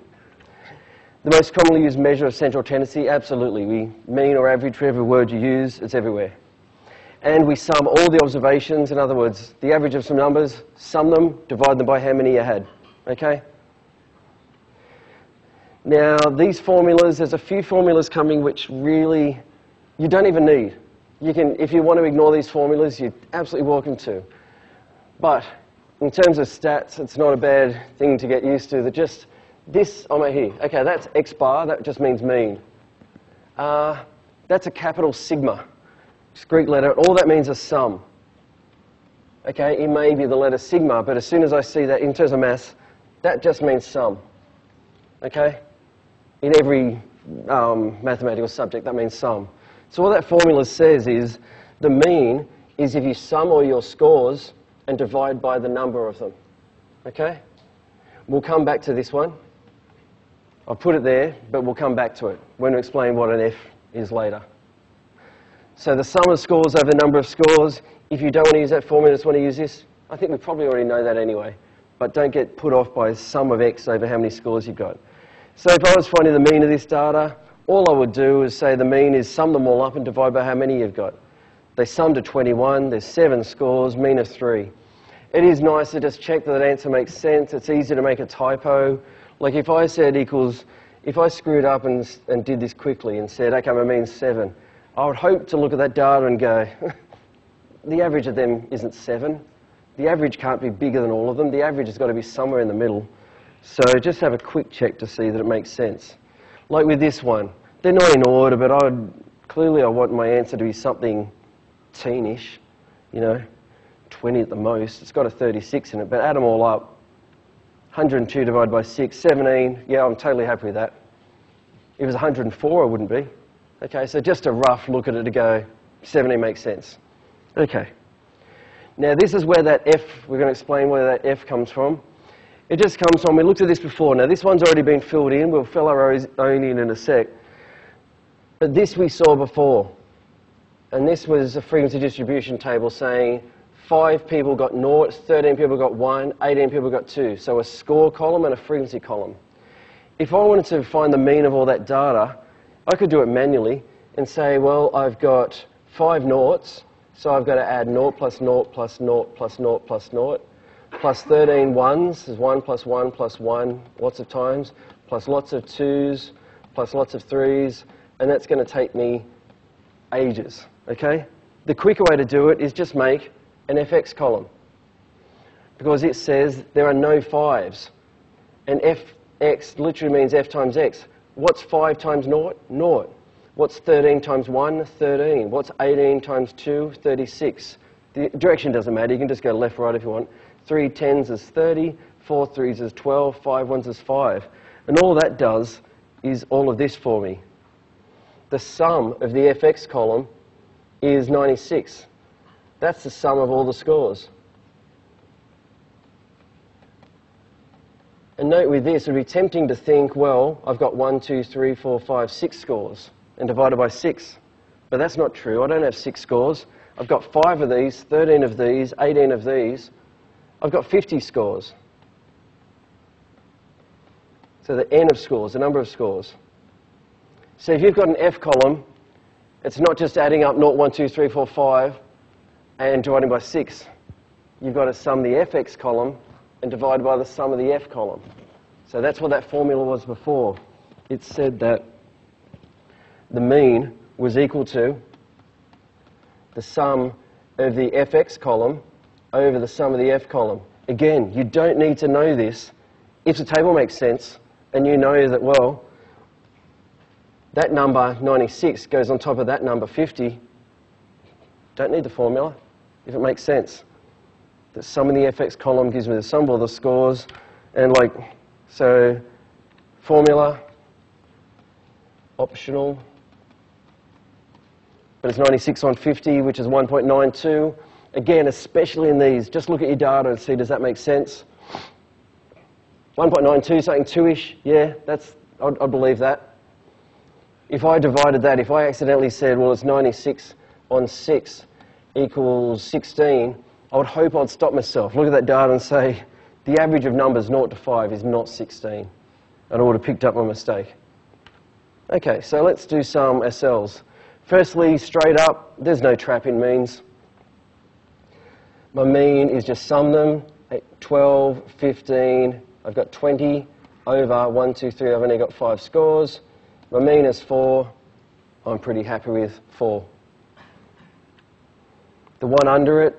The most commonly used measure of central tendency, absolutely. We mean or average for every word you use, it's everywhere. And we sum all the observations, in other words, the average of some numbers, sum them, divide them by how many you had, okay? Now, these formulas, there's a few formulas coming which really you don't even need. You can, if you want to ignore these formulas, you're absolutely welcome to. But in terms of stats, it's not a bad thing to get used to. That just this, I'm here. Okay, that's X bar, that just means mean. That's a capital sigma. It's a Greek letter. All that means is sum. Okay, it may be the letter sigma, but as soon as I see that in terms of maths, that just means sum. Okay? In every mathematical subject, that means sum. So what that formula says is the mean is if you sum all your scores and divide by the number of them. Okay? We'll come back to this one. I'll put it there, but we'll come back to it when we explain what an F is later. So the sum of scores over the number of scores, if you don't want to use that formula, just want to use this, I think we probably already know that anyway. But don't get put off by sum of X over how many scores you've got. So if I was finding the mean of this data, all I would do is say the mean is sum them all up and divide by how many you've got. They sum to 21, there's 7 scores, mean of 3. It is nice to just check that that answer makes sense. It's easy to make a typo. Like if I said equals, if I screwed up and did this quickly and said, okay, my mean's 7, I would hope to look at that data and go, the average of them isn't 7. The average can't be bigger than all of them. The average has got to be somewhere in the middle. So just have a quick check to see that it makes sense. Like with this one, they're not in order, but clearly I want my answer to be something teenish, you know, 20 at the most. It's got a 36 in it, but add them all up. 102 divided by 6, 17. Yeah, I'm totally happy with that. If it was 104, I wouldn't be. Okay, so just a rough look at it to go, 17 makes sense. Okay. Now this is where that F, we're going to explain where that F comes from. It just comes from, we looked at this before. Now this one's already been filled in. We'll fill our own in a sec. But this we saw before. And this was a frequency distribution table saying 5 people got 0, 13 people got 1, 18 people got 2. So a score column and a frequency column. If I wanted to find the mean of all that data, I could do it manually and say, well, I've got 5 noughts, so I've got to add 0 plus 0 plus 0 plus 0 plus 0, plus 13 ones, is 1 plus 1 plus 1 lots of times, plus lots of 2s, plus lots of 3s, and that's going to take me ages, okay? The quicker way to do it is just make an fx column, because it says there are no 5s, and fx literally means f times x. What's 5 times 0? 0. What's 13 times 1? 13. What's 18 times 2? 36. The direction doesn't matter. You can just go left, right if you want. 3 10s is 30. 4 3s is 12. 5 1s is 5. And all that does is all of this for me. The sum of the fx column is 96. That's the sum of all the scores. And note with this, it would be tempting to think, well, I've got 1, 2, 3, 4, 5, 6 scores, and divided by 6. But that's not true. I don't have 6 scores. I've got 5 of these, 13 of these, 18 of these. I've got 50 scores. So the n of scores, the number of scores. So if you've got an F column, it's not just adding up 0, 1, 2, 3, 4, 5 and dividing by 6. You've got to sum the fx column and divide by the sum of the f column. So that's what that formula was before. It said that the mean was equal to the sum of the fx column over the sum of the f column. Again, you don't need to know this. If the table makes sense, and you know that, well, that number 96 goes on top of that number 50, don't need the formula if it makes sense. The sum in the fx column gives me the sum of all the scores, and like, so formula, optional, but it's 96 on 50, which is 1.92. Again, especially in these, just look at your data and see, does that make sense? 1.92, something 2-ish, yeah, I'd believe that. If I divided that, if I accidentally said, well, it's 96 on 6 equals 16, I would hope I'd stop myself, look at that data and say, the average of numbers 0 to 5 is not 16. And I would have picked up my mistake. Okay, so let's do some SLs. Firstly, straight up, there's no trap in means. My mean is just sum them, 12, 15, I've got 20 over 1, 2, 3, I've only got 5 scores. My mean is 4, I'm pretty happy with 4. The one under it,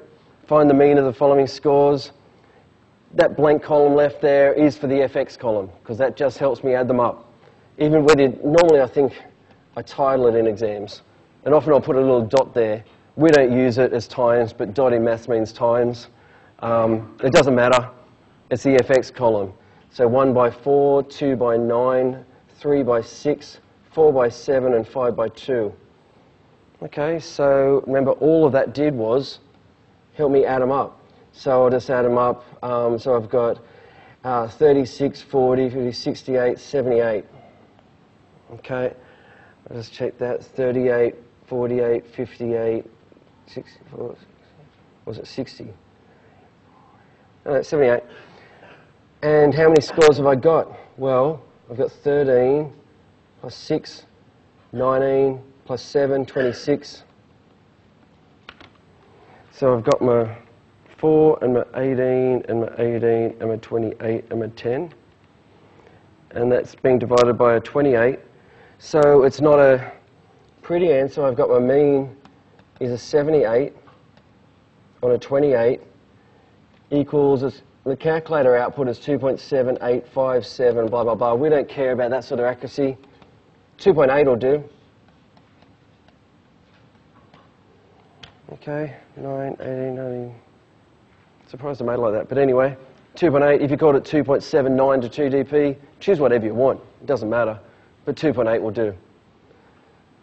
find the mean of the following scores. That blank column left there is for the FX column, because that just helps me add them up. Even whether, normally I think I title it in exams, and often I'll put a little dot there. We don't use it as times, but dot in maths means times. It doesn't matter. It's the FX column. So 1 by 4, 2 by 9, 3 by 6, 4 by 7, and 5 by 2. Okay, so remember all of that did was help me add them up. So I'll just add them up. So I've got 36, 40, 50, 68, 78. Okay, I'll just check that. 38, 48, 58, 64, was it 60? No, 78. And how many scores have I got? Well, I've got 13 plus 6, 19 plus 7, 26. So I've got my 4 and my 18 and my 18 and my 28 and my 10. And that's being divided by a 28. So it's not a pretty answer. I've got my mean is a 78 on a 28 equals, the calculator output is 2.7857, blah, blah, blah. We don't care about that sort of accuracy. 2.8 will do. Okay, 9, 18, 19. Surprised I made it like that. But anyway, 2.8, if you called it 2.79 to 2 dp, choose whatever you want. It doesn't matter. But 2.8 will do.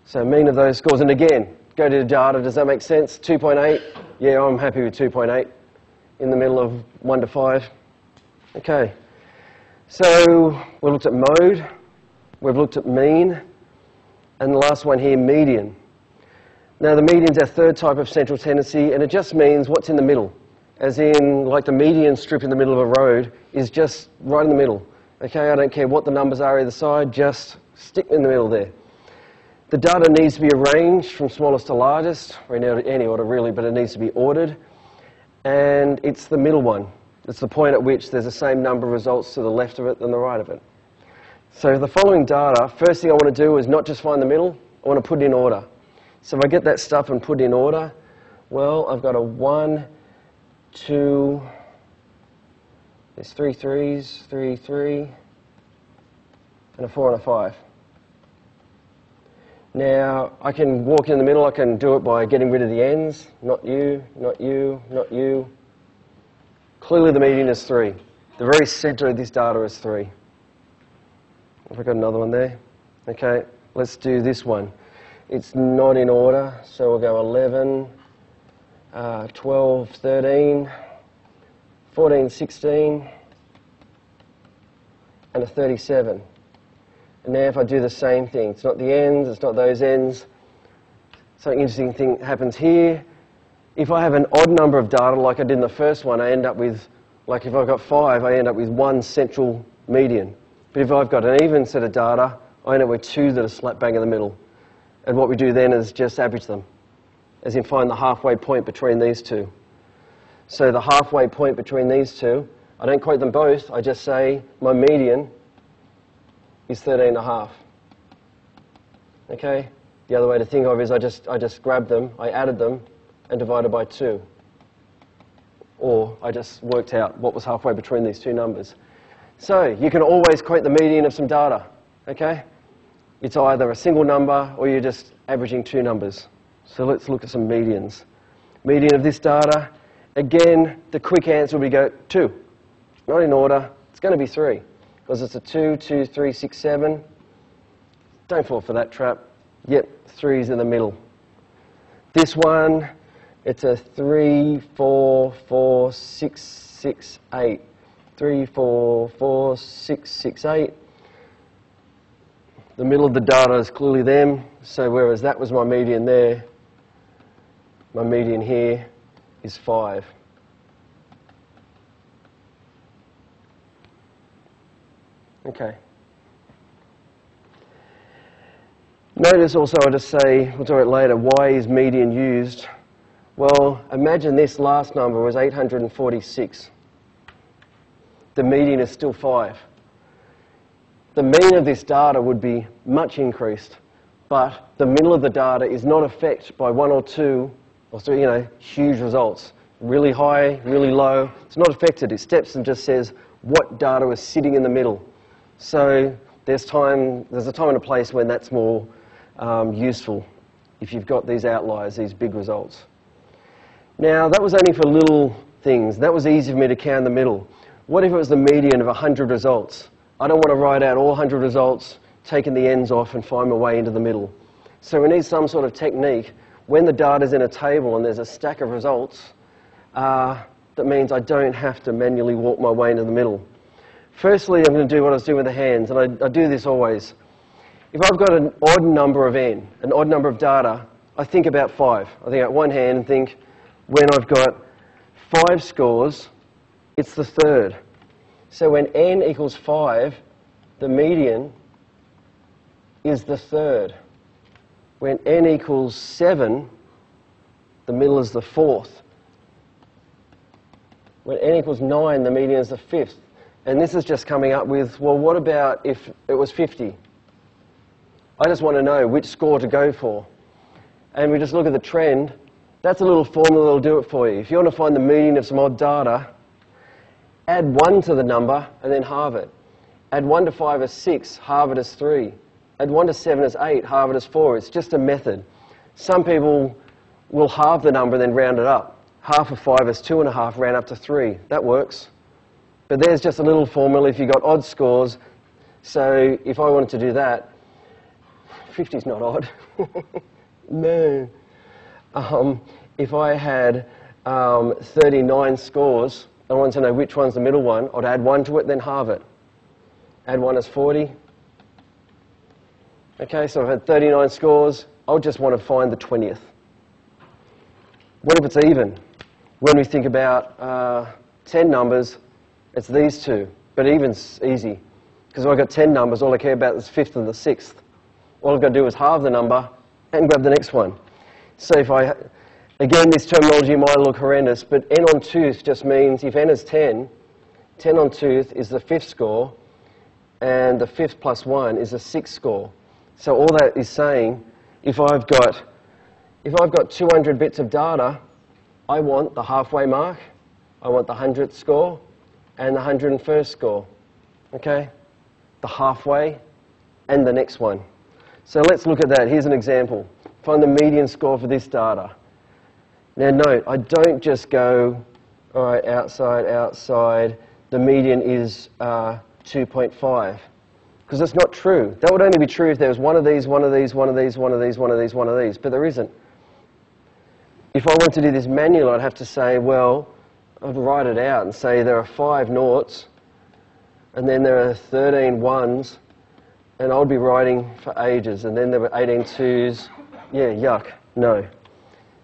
So mean of those scores. And again, go to the data. Does that make sense? 2.8? Yeah, I'm happy with 2.8 in the middle of 1 to 5. Okay. So we've looked at mode. We've looked at mean. And the last one here, median. Now, the median's our third type of central tendency, and it just means what's in the middle. As in, like the median strip in the middle of a road is just right in the middle. Okay, I don't care what the numbers are either side, just stick in the middle there. The data needs to be arranged from smallest to largest, or in any order really, but it needs to be ordered. And it's the middle one. It's the point at which there's the same number of results to the left of it than the right of it. So the following data, first thing I want to do is not just find the middle, I want to put it in order. So if I get that stuff and put it in order, well, I've got a 1, 2, there's 3 3s, 3, 3, and a 4 and a 5. Now, I can walk in the middle, I can do it by getting rid of the ends. Not you, not you, not you. Clearly the median is 3. The very center of this data is 3. Have I got another one there? Okay, let's do this one. It's not in order, so we'll go 11, 12, 13, 14, 16, and a 37. And now if I do the same thing, it's not the ends, it's not those ends. Something interesting thing happens here. If I have an odd number of data like I did in the first one, I end up with, like if I've got 5, I end up with 1 central median. But if I've got an even set of data, I end up with 2 that are slap bang in the middle. And what we do then is just average them, as in find the halfway point between these two. So the halfway point between these two, I don't quote them both, I just say my median is 13.5. Okay? The other way to think of it is I just grabbed them, I added them, and divided by 2. or I just worked out what was halfway between these two numbers. So you can always quote the median of some data, okay? It's either a single number or you're just averaging two numbers. So let's look at some medians. Median of this data, again, the quick answer would be go 2. Not in order, it's going to be 3. Because it's a 2, 2, 3, 6, 7. Don't fall for that trap. Yep, 3's in the middle. This one, it's a 3, 4, 4, 6, 6, 8. 3, 4, 4, 6, 6, 8. The middle of the data is clearly them. So whereas that was my median there, my median here is 5. Okay. Notice also, I'll just say, we'll talk about it later, why is median used? Well, imagine this last number was 846. The median is still 5. The mean of this data would be much increased, but the middle of the data is not affected by 1 or 2 or 3, huge results. Really high, really low. It's not affected. It steps and just says what data is sitting in the middle. So there's a time and a place when that's more useful if you've got these outliers, these big results. Now, that was only for little things. That was easy for me to count in the middle. What if it was the median of 100 results? I don't want to write out all 100 results, taking the ends off and find my way into the middle. So we need some sort of technique. When the data's in a table and there's a stack of results, that means I don't have to manually walk my way into the middle. Firstly, I'm going to do what I was doing with the hands, and I do this always. If I've got an odd number of n, an odd number of data, I think about 5. I think out one hand and think, when I've got 5 scores, it's the third. So when n equals 5, the median is the third. When n equals 7, the middle is the fourth. When n equals 9, the median is the fifth. And this is just coming up with, well, what about if it was 50? I just want to know which score to go for. And we just look at the trend. That's a little formula that'll do it for you. If you want to find the median of some odd data, add 1 to the number and then halve it. Add 1 to 5 as 6, halve it as 3. Add 1 to 7 as 8, halve it as 4. It's just a method. Some people will halve the number and then round it up. Half of 5 is 2.5, round up to 3. That works. But there's just a little formula if you've got odd scores. So if I wanted to do that, 50's not odd. No. If I had 39 scores, I wanted to know which one's the middle one, I'd add 1 to it, then halve it. Add 1 as 40. Okay, so I've had 39 scores. I'll just want to find the 20th. What if it's even? When we think about 10 numbers, it's these two. But even's easy. Because if I've got 10 numbers, all I care about is the 5th and the 6th. All I've got to do is halve the number and grab the next one. So if I, again, this terminology might look horrendous, but n on tooth just means if n is 10, 10 on tooth is the 5th score, and the 5th plus 1 is the 6th score. So all that is saying, if I've got 200 bits of data, I want the halfway mark, I want the 100th score, and the 101st score. Okay? The halfway and the next one. So let's look at that. Here's an example. Find the median score for this data. Now note, I don't just go, all right, outside, outside. The median is 2.5. Because that's not true. That would only be true if there was one of these, one of these, one of these, one of these, one of these, one of these. But there isn't. If I want to do this manually, I'd have to say, well, I'd write it out and say there are 5 noughts, and then there are 13 ones, and I would be writing for ages. And then there were 18 twos. Yeah, yuck, no.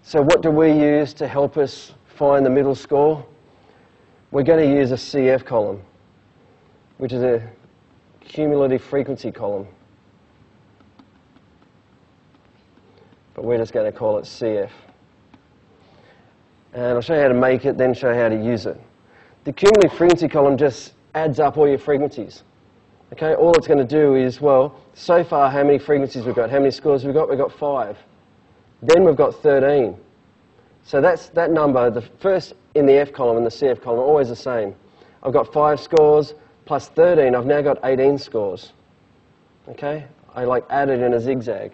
So what do we use to help us find the middle score? We're going to use a CF column, which is a cumulative frequency column. But we're just going to call it CF. And I'll show you how to make it, then show you how to use it. The cumulative frequency column just adds up all your frequencies. Okay, all it's going to do is, well, so far how many frequencies we've got, how many scores we've got? We've got 5. Then we've got 13. So that's that number. The first in the F column and the CF column are always the same. I've got 5 scores plus 13, I've now got 18 scores. Okay? I like added in a zigzag.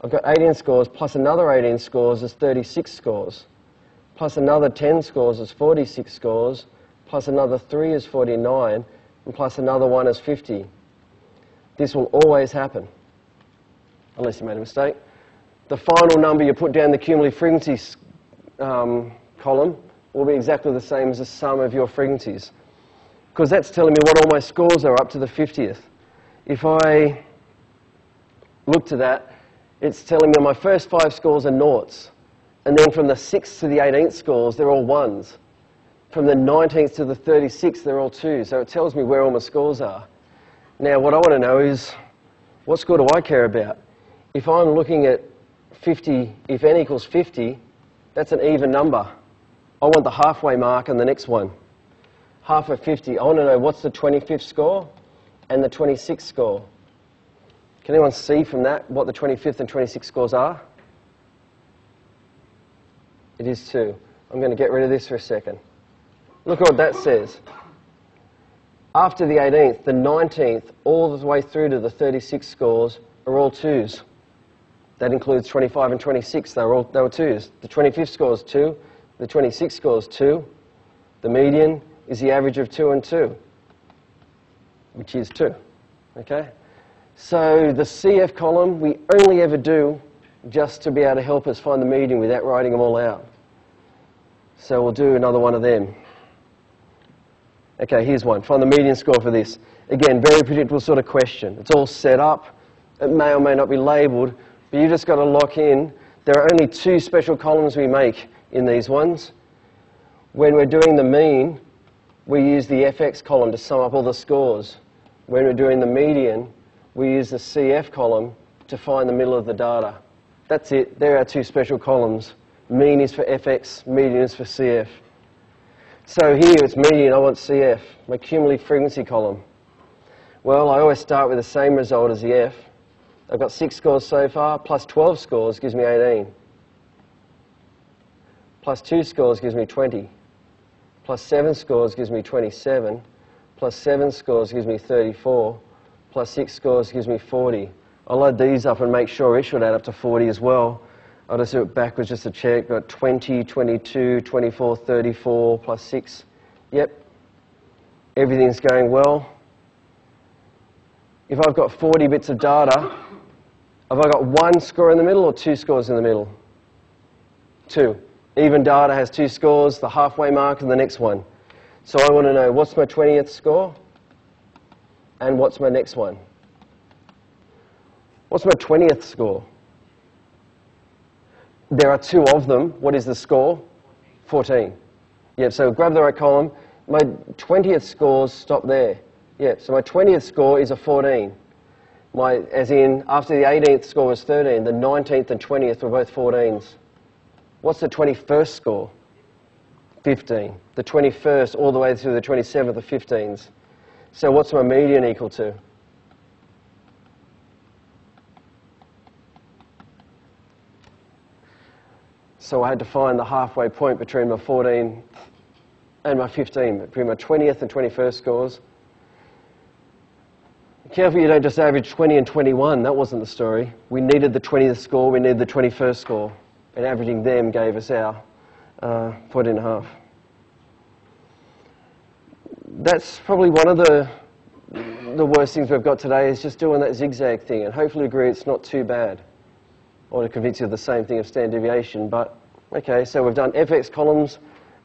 I've got 18 scores plus another 18 scores is 36 scores. Plus another 10 scores is 46 scores. Plus another 3 is 49. And plus another 1 is 50. This will always happen, unless you made a mistake. The final number you put down the cumulative frequency column will be exactly the same as the sum of your frequencies, because that's telling me what all my scores are up to the 50th. If I look to that, it's telling me my first 5 scores are noughts, and then from the 6th to the 18th scores, they're all 1s. From the 19th to the 36th, they're all 2s. So it tells me where all my scores are. Now, what I want to know is, what score do I care about? If I'm looking at 50, if n equals 50, that's an even number. I want the halfway mark in the next one. Half of 50, I want to know what's the 25th score and the 26th score. Can anyone see from that what the 25th and 26th scores are? It is 2. I'm going to get rid of this for a second. Look at what that says. After the 18th, the 19th, all the way through to the 36 scores are all 2s. That includes 25 and 26. They were 2s. The 25th score is 2. The 26th score is 2. The median is the average of 2 and 2, which is 2. Okay? So the CF column we only ever do just to be able to help us find the median without writing them all out. So we'll do another one of them. Okay, here's one. Find the median score for this. Again, very predictable sort of question. It's all set up. It may or may not be labelled, but you just got to lock in. There are only 2 special columns we make in these ones. When we're doing the mean, we use the FX column to sum up all the scores. When we're doing the median, we use the CF column to find the middle of the data. That's it. There are 2 special columns. Mean is for FX, median is for CF. So here it's median, I want CF, my cumulative frequency column. Well, I always start with the same result as the F. I've got 6 scores so far, plus 12 scores gives me 18. Plus 2 scores gives me 20. Plus 7 scores gives me 27. Plus 7 scores gives me 34. Plus 6 scores gives me 40. I'll add these up and make sure it should add up to 40 as well. I'll just do it backwards just to check. Got 20, 22, 24, 34, plus 6. Yep. Everything's going well. If I've got 40 bits of data, have I got 1 score in the middle or 2 scores in the middle? 2. Even data has 2 scores, the halfway mark and the next one. So I want to know what's my 20th score and what's my next one. What's my 20th score? There are 2 of them. What is the score? 14. Yep, so grab the right column. My 20th scores stop there. Yep, so my 20th score is a 14. As in, after the 18th score was 13, the 19th and 20th were both 14s. What's the 21st score? 15. The 21st all the way through the 27th are 15s. So what's my median equal to? So I had to find the halfway point between my 14 and my 15, between my 20th and 21st scores. Careful you don't just average 20 and 21, that wasn't the story. We needed the 20th score, we needed the 21st score, and averaging them gave us our 14.5. That's probably one of the worst things we've got today is just doing that zigzag thing, and hopefully agree it's not too bad. I want to convince you of the same thing of standard deviation, but okay, so we've done FX columns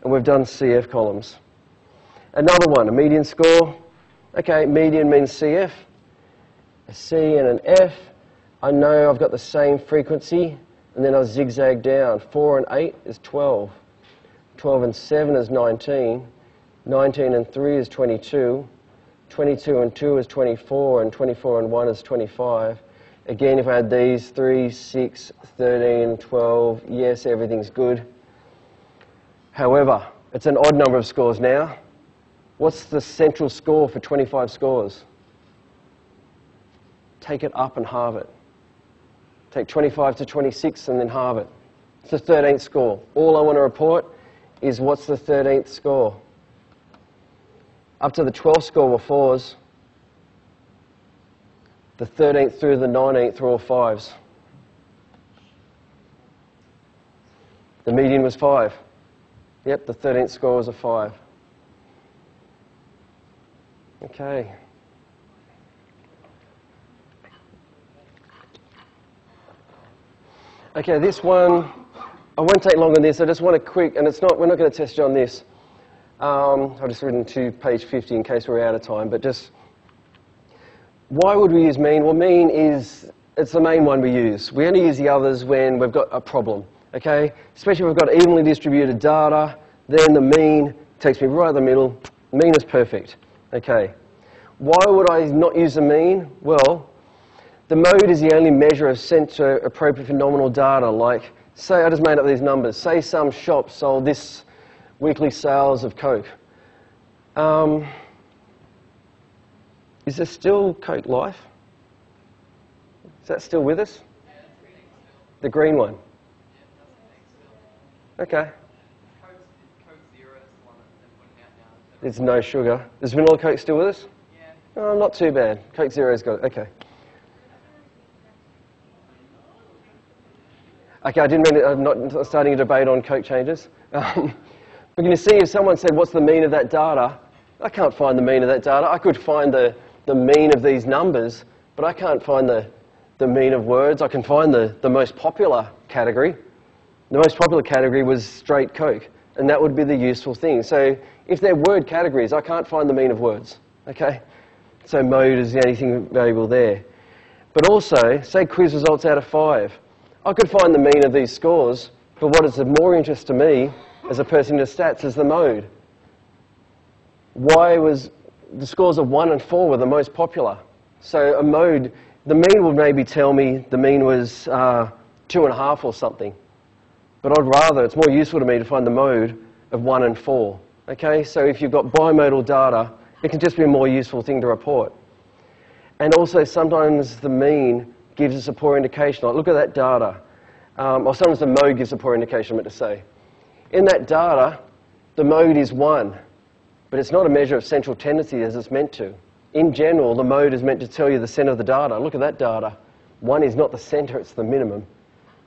and we've done CF columns. Another one, a median score. Okay, median means CF. A C and an F. I know I've got the same frequency, and then I zigzag down. 4 and 8 is 12. 12 and 7 is 19. 19 and 3 is 22. 22 and 2 is 24, and 24 and 1 is 25. Again, if I had these, 3, 6, 13, 12, yes, everything's good. However, it's an odd number of scores now. What's the central score for 25 scores? Take it up and halve it. Take 25 to 26 and then halve it. It's the 13th score. All I want to report is what's the 13th score? Up to the 12th score were 4s. The 13th through the 19th were all 5s. The median was 5. Yep, the 13th score was a 5. Okay. Okay, this one, I won't take long on this. I just want a quick, and it's not, we're not going to test you on this. I've just written to page 50 in case we're out of time, but just, why would we use mean? Well, mean is, it's the main one we use. We only use the others when we've got a problem, okay? Especially if we've got evenly distributed data, then the mean takes me right in the middle. Mean is perfect, okay? Why would I not use the mean? Well, the mode is the only measure of center appropriate for nominal data. Like, say, I just made up these numbers. Say some shop sold this weekly sales of Coke. Is there still Coke Life? Is that still with us? The green one? Okay. There's no sugar. Is vanilla Coke still with us? Oh, not too bad. Coke Zero's got it. Okay. Okay, I didn't mean it. I'm not starting a debate on Coke changes. But you can see if someone said, what's the mean of that data? I can't find the mean of that data. I could find the mean of these numbers, but I can't find the mean of words. I can find the most popular category. The most popular category was straight Coke, and that would be the useful thing. So if they're word categories, I can't find the mean of words, okay? So mode is the only thing variable there. But also, say quiz results out of 5. I could find the mean of these scores, but what is of more interest to me as a person into stats is the mode. Why was the scores of 1 and 4 were the most popular? So a mode, the mean would maybe tell me the mean was 2.5 or something. But I'd rather, it's more useful to me to find the mode of 1 and 4. Okay, so if you've got bimodal data, it can just be a more useful thing to report. And also sometimes the mean gives us a poor indication. Like, look at that data. Or sometimes the mode gives a poor indication, I meant to say. In that data, the mode is 1, but it's not a measure of central tendency as it's meant to. In general, the mode is meant to tell you the center of the data. Look at that data. 1 is not the center, it's the minimum.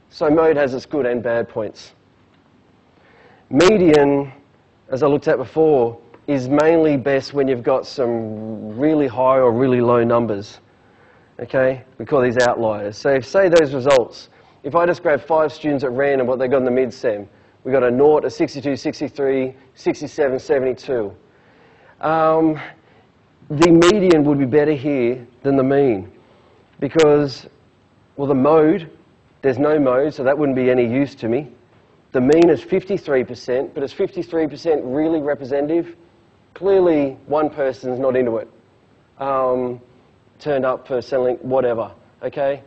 So mode has its good and bad points. Median, as I looked at before, is mainly best when you've got some really high or really low numbers. Okay? We call these outliers. So if, say those results, if I just grab 5 students at random, what they got in the mid-sem, we got a 0, a 62, 63, 67, 72. The median would be better here than the mean because, well, the mode, there's no mode, so that wouldn't be any use to me. The mean is 53%, but is 53% really representative? Clearly, one person's not into it. Turned up for selling whatever, okay?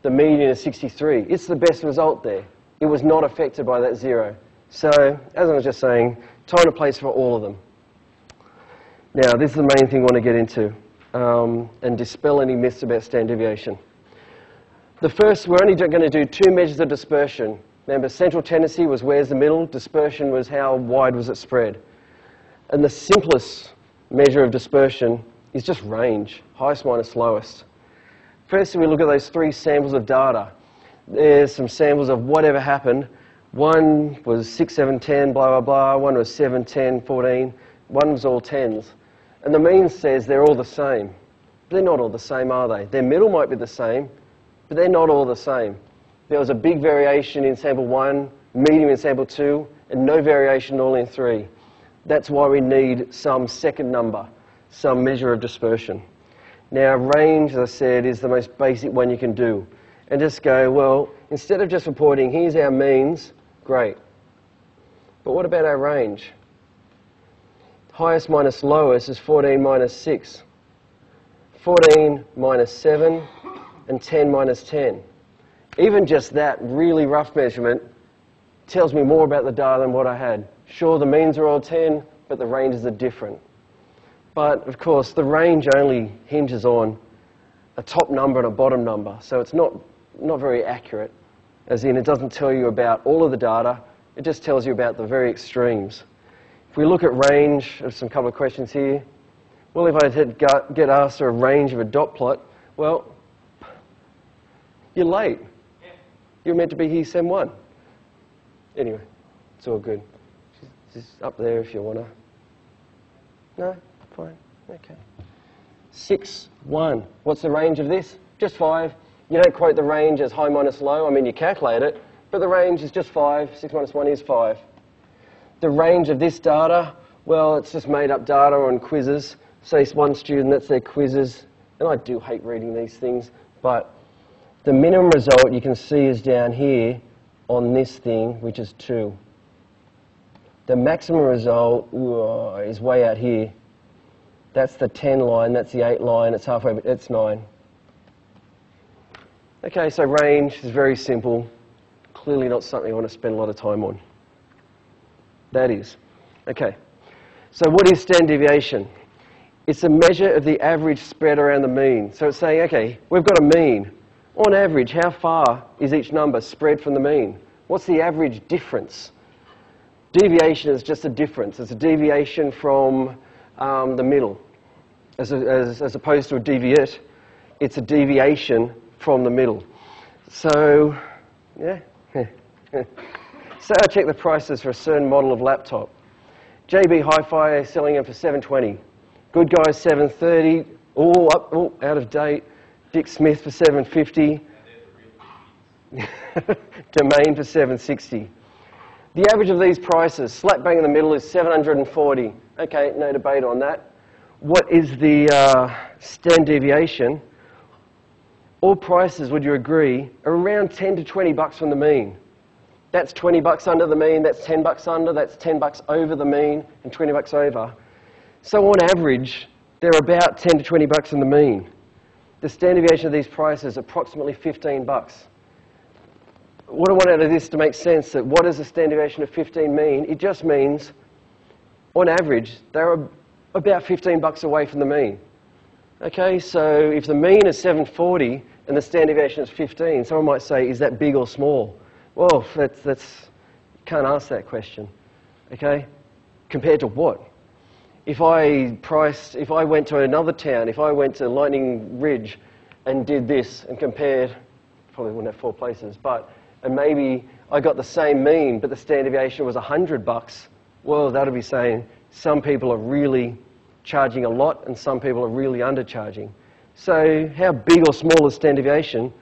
The median is 63. It's the best result there. It was not affected by that 0. So, as I was just saying, time and place for all of them. Now, this is the main thing I want to get into, and dispel any myths about standard deviation. The first, we're only going to do 2 measures of dispersion. Remember, central tendency was where's the middle, dispersion was how wide was it spread. And the simplest measure of dispersion is just range, highest minus lowest. First, we look at those 3 samples of data. There's some samples of whatever happened. One was 6, 7, 10, blah, blah, blah. One was 7, 10, 14. One was all 10s. And the mean says they're all the same. But they're not all the same, are they? Their middle might be the same, but they're not all the same. There was a big variation in sample 1, medium in sample 2, and no variation all in 3. That's why we need some second number, some measure of dispersion. Now, range, as I said, is the most basic one you can do. And just go, well, instead of just reporting, here's our means, great. But what about our range? Highest minus lowest is 14 minus 6. 14 minus 7 and 10 minus 10. Even just that really rough measurement tells me more about the data than what I had. Sure, the means are all 10, but the ranges are different. But, of course, the range only hinges on a top number and a bottom number, so it's not very accurate, as in it doesn't tell you about all of the data, It just tells you about the very extremes. If we look at range, there's some couple of questions here. Well, if I had get asked a range of a dot plot, well, you're late. You're meant to be here sem 1. Anyway, it's all good. Just up there if you want to. No? Fine. Okay. 6, 1. What's the range of this? Just 5. You don't quote the range as high minus low. I mean, you calculate it, but the range is just 5. 6 minus 1 is 5. The range of this data, well, it's just made up data on quizzes. Say one student, that's their quizzes. And I do hate reading these things, but the minimum result you can see is down here on this thing, which is 2. The maximum result is way out here. That's the 10 line, that's the 8 line, it's halfway, but it's 9. Okay, so range is very simple. Clearly not something I want to spend a lot of time on. That is. Okay, so what is standard deviation? It's a measure of the average spread around the mean. So it's saying, okay, we've got a mean. On average, how far is each number spread from the mean? What's the average difference? Deviation is just a difference. It's a deviation from the middle. As opposed to a deviate, it's a deviation from the middle. So, yeah. So I check the prices for a certain model of laptop. JB Hi-Fi is selling them for $720. Good Guys $730. Out of date. Dick Smith for $750. Domain for $760. The average of these prices, slap bang in the middle, is $740. Okay, no debate on that. What is the standard deviation? All prices, would you agree, are around 10 to 20 bucks from the mean. That's 20 bucks under the mean, that's 10 bucks under, that's 10 bucks over the mean, and 20 bucks over. So on average, they're about 10 to 20 bucks from the mean. The standard deviation of these prices is approximately 15 bucks. What I want out of this to make sense, that what does the standard deviation of 15 mean? It just means, on average, they're about 15 bucks away from the mean. Okay, so if the mean is 740 and the standard deviation is 15, someone might say, is that big or small? Well, can't ask that question. Okay, compared to what? If I went to another town, if I went to Lightning Ridge and did this and compared, probably wouldn't have 4 places, and maybe I got the same mean, but the standard deviation was 100 bucks, well, that would be saying some people are really charging a lot and some people are really undercharging. So how big or small is standard deviation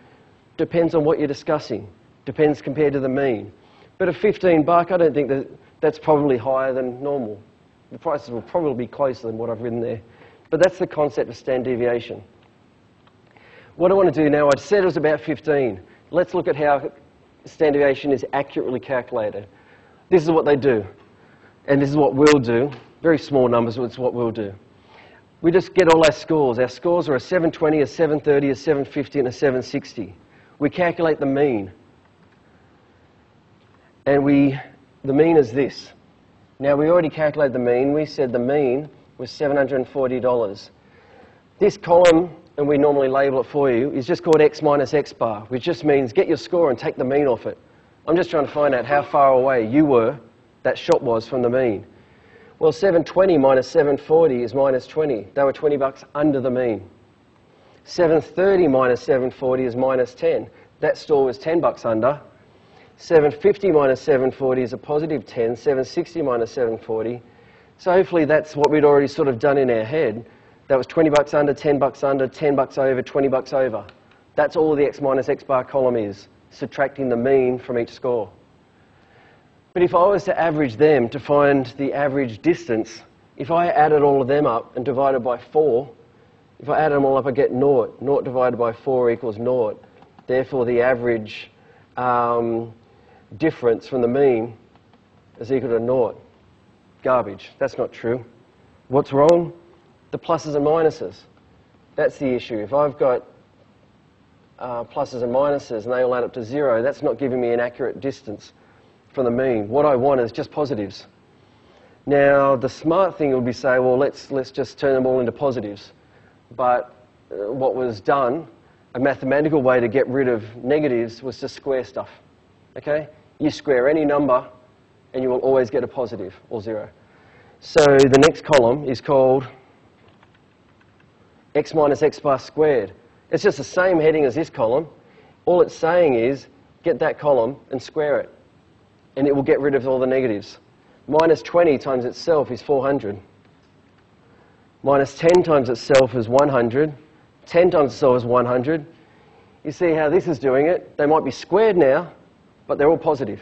depends on what you're discussing, depends compared to the mean. But at 15 bucks, I don't think that's probably higher than normal. The prices will probably be closer than what I've written there. But that's the concept of standard deviation. What I want to do now, I said it was about 15. Let's look at how standard deviation is accurately calculated. This is what they do, and this is what we'll do. Very small numbers, but it's what we'll do. We just get all our scores. Our scores are a 720, a 730, a 750, and a 760. We calculate the mean. And the mean is this. Now, we already calculated the mean. We said the mean was $740. This column, and we normally label it for you, is just called X minus X bar, which just means get your score and take the mean off it. I'm just trying to find out how far away you were, that shot was, from the mean. Well, 720 minus 740 is minus 20. They were 20 bucks under the mean. 730 minus 740 is minus 10. That store was 10 bucks under. 750 minus 740 is a positive 10. 760 minus 740. So hopefully that's what we'd already sort of done in our head. That was 20 bucks under, 10 bucks under, 10 bucks over, 20 bucks over. That's all the X minus X bar column is, subtracting the mean from each score. But if I was to average them to find the average distance, if I added all of them up and divided by 4, if I added them all up, I get 0. 0 divided by 4 equals 0. Therefore, the average difference from the mean is equal to 0. Garbage. That's not true. What's wrong? The pluses and minuses. That's the issue. If I've got pluses and minuses and they all add up to 0, that's not giving me an accurate distance from the mean. What I want is just positives. Now, the smart thing would be say, well, let's just turn them all into positives. But what was done, a mathematical way to get rid of negatives was to square stuff. Okay? You square any number and you will always get a positive or 0. So the next column is called x minus x bar squared. It's just the same heading as this column. All it's saying is get that column and square it, and it will get rid of all the negatives. Minus 20 times itself is 400. Minus 10 times itself is 100. 10 times itself is 100. You see how this is doing it? They might be squared now, but they're all positive.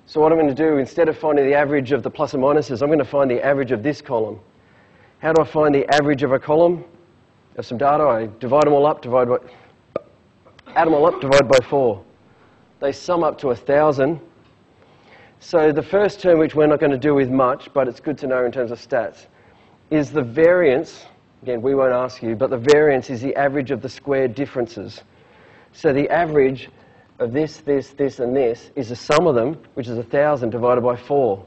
So what I'm going to do, instead of finding the average of the plus and minuses, I'm going to find the average of this column. How do I find the average of a column? I have some data, I divide them all up, add them all up, divide by 4. They sum up to 1,000. So the first term, which we're not going to do with much, but it's good to know in terms of stats, is the variance. Again, we won't ask you, but the variance is the average of the squared differences. So the average of this, this, and this is the sum of them, which is 1,000 divided by 4.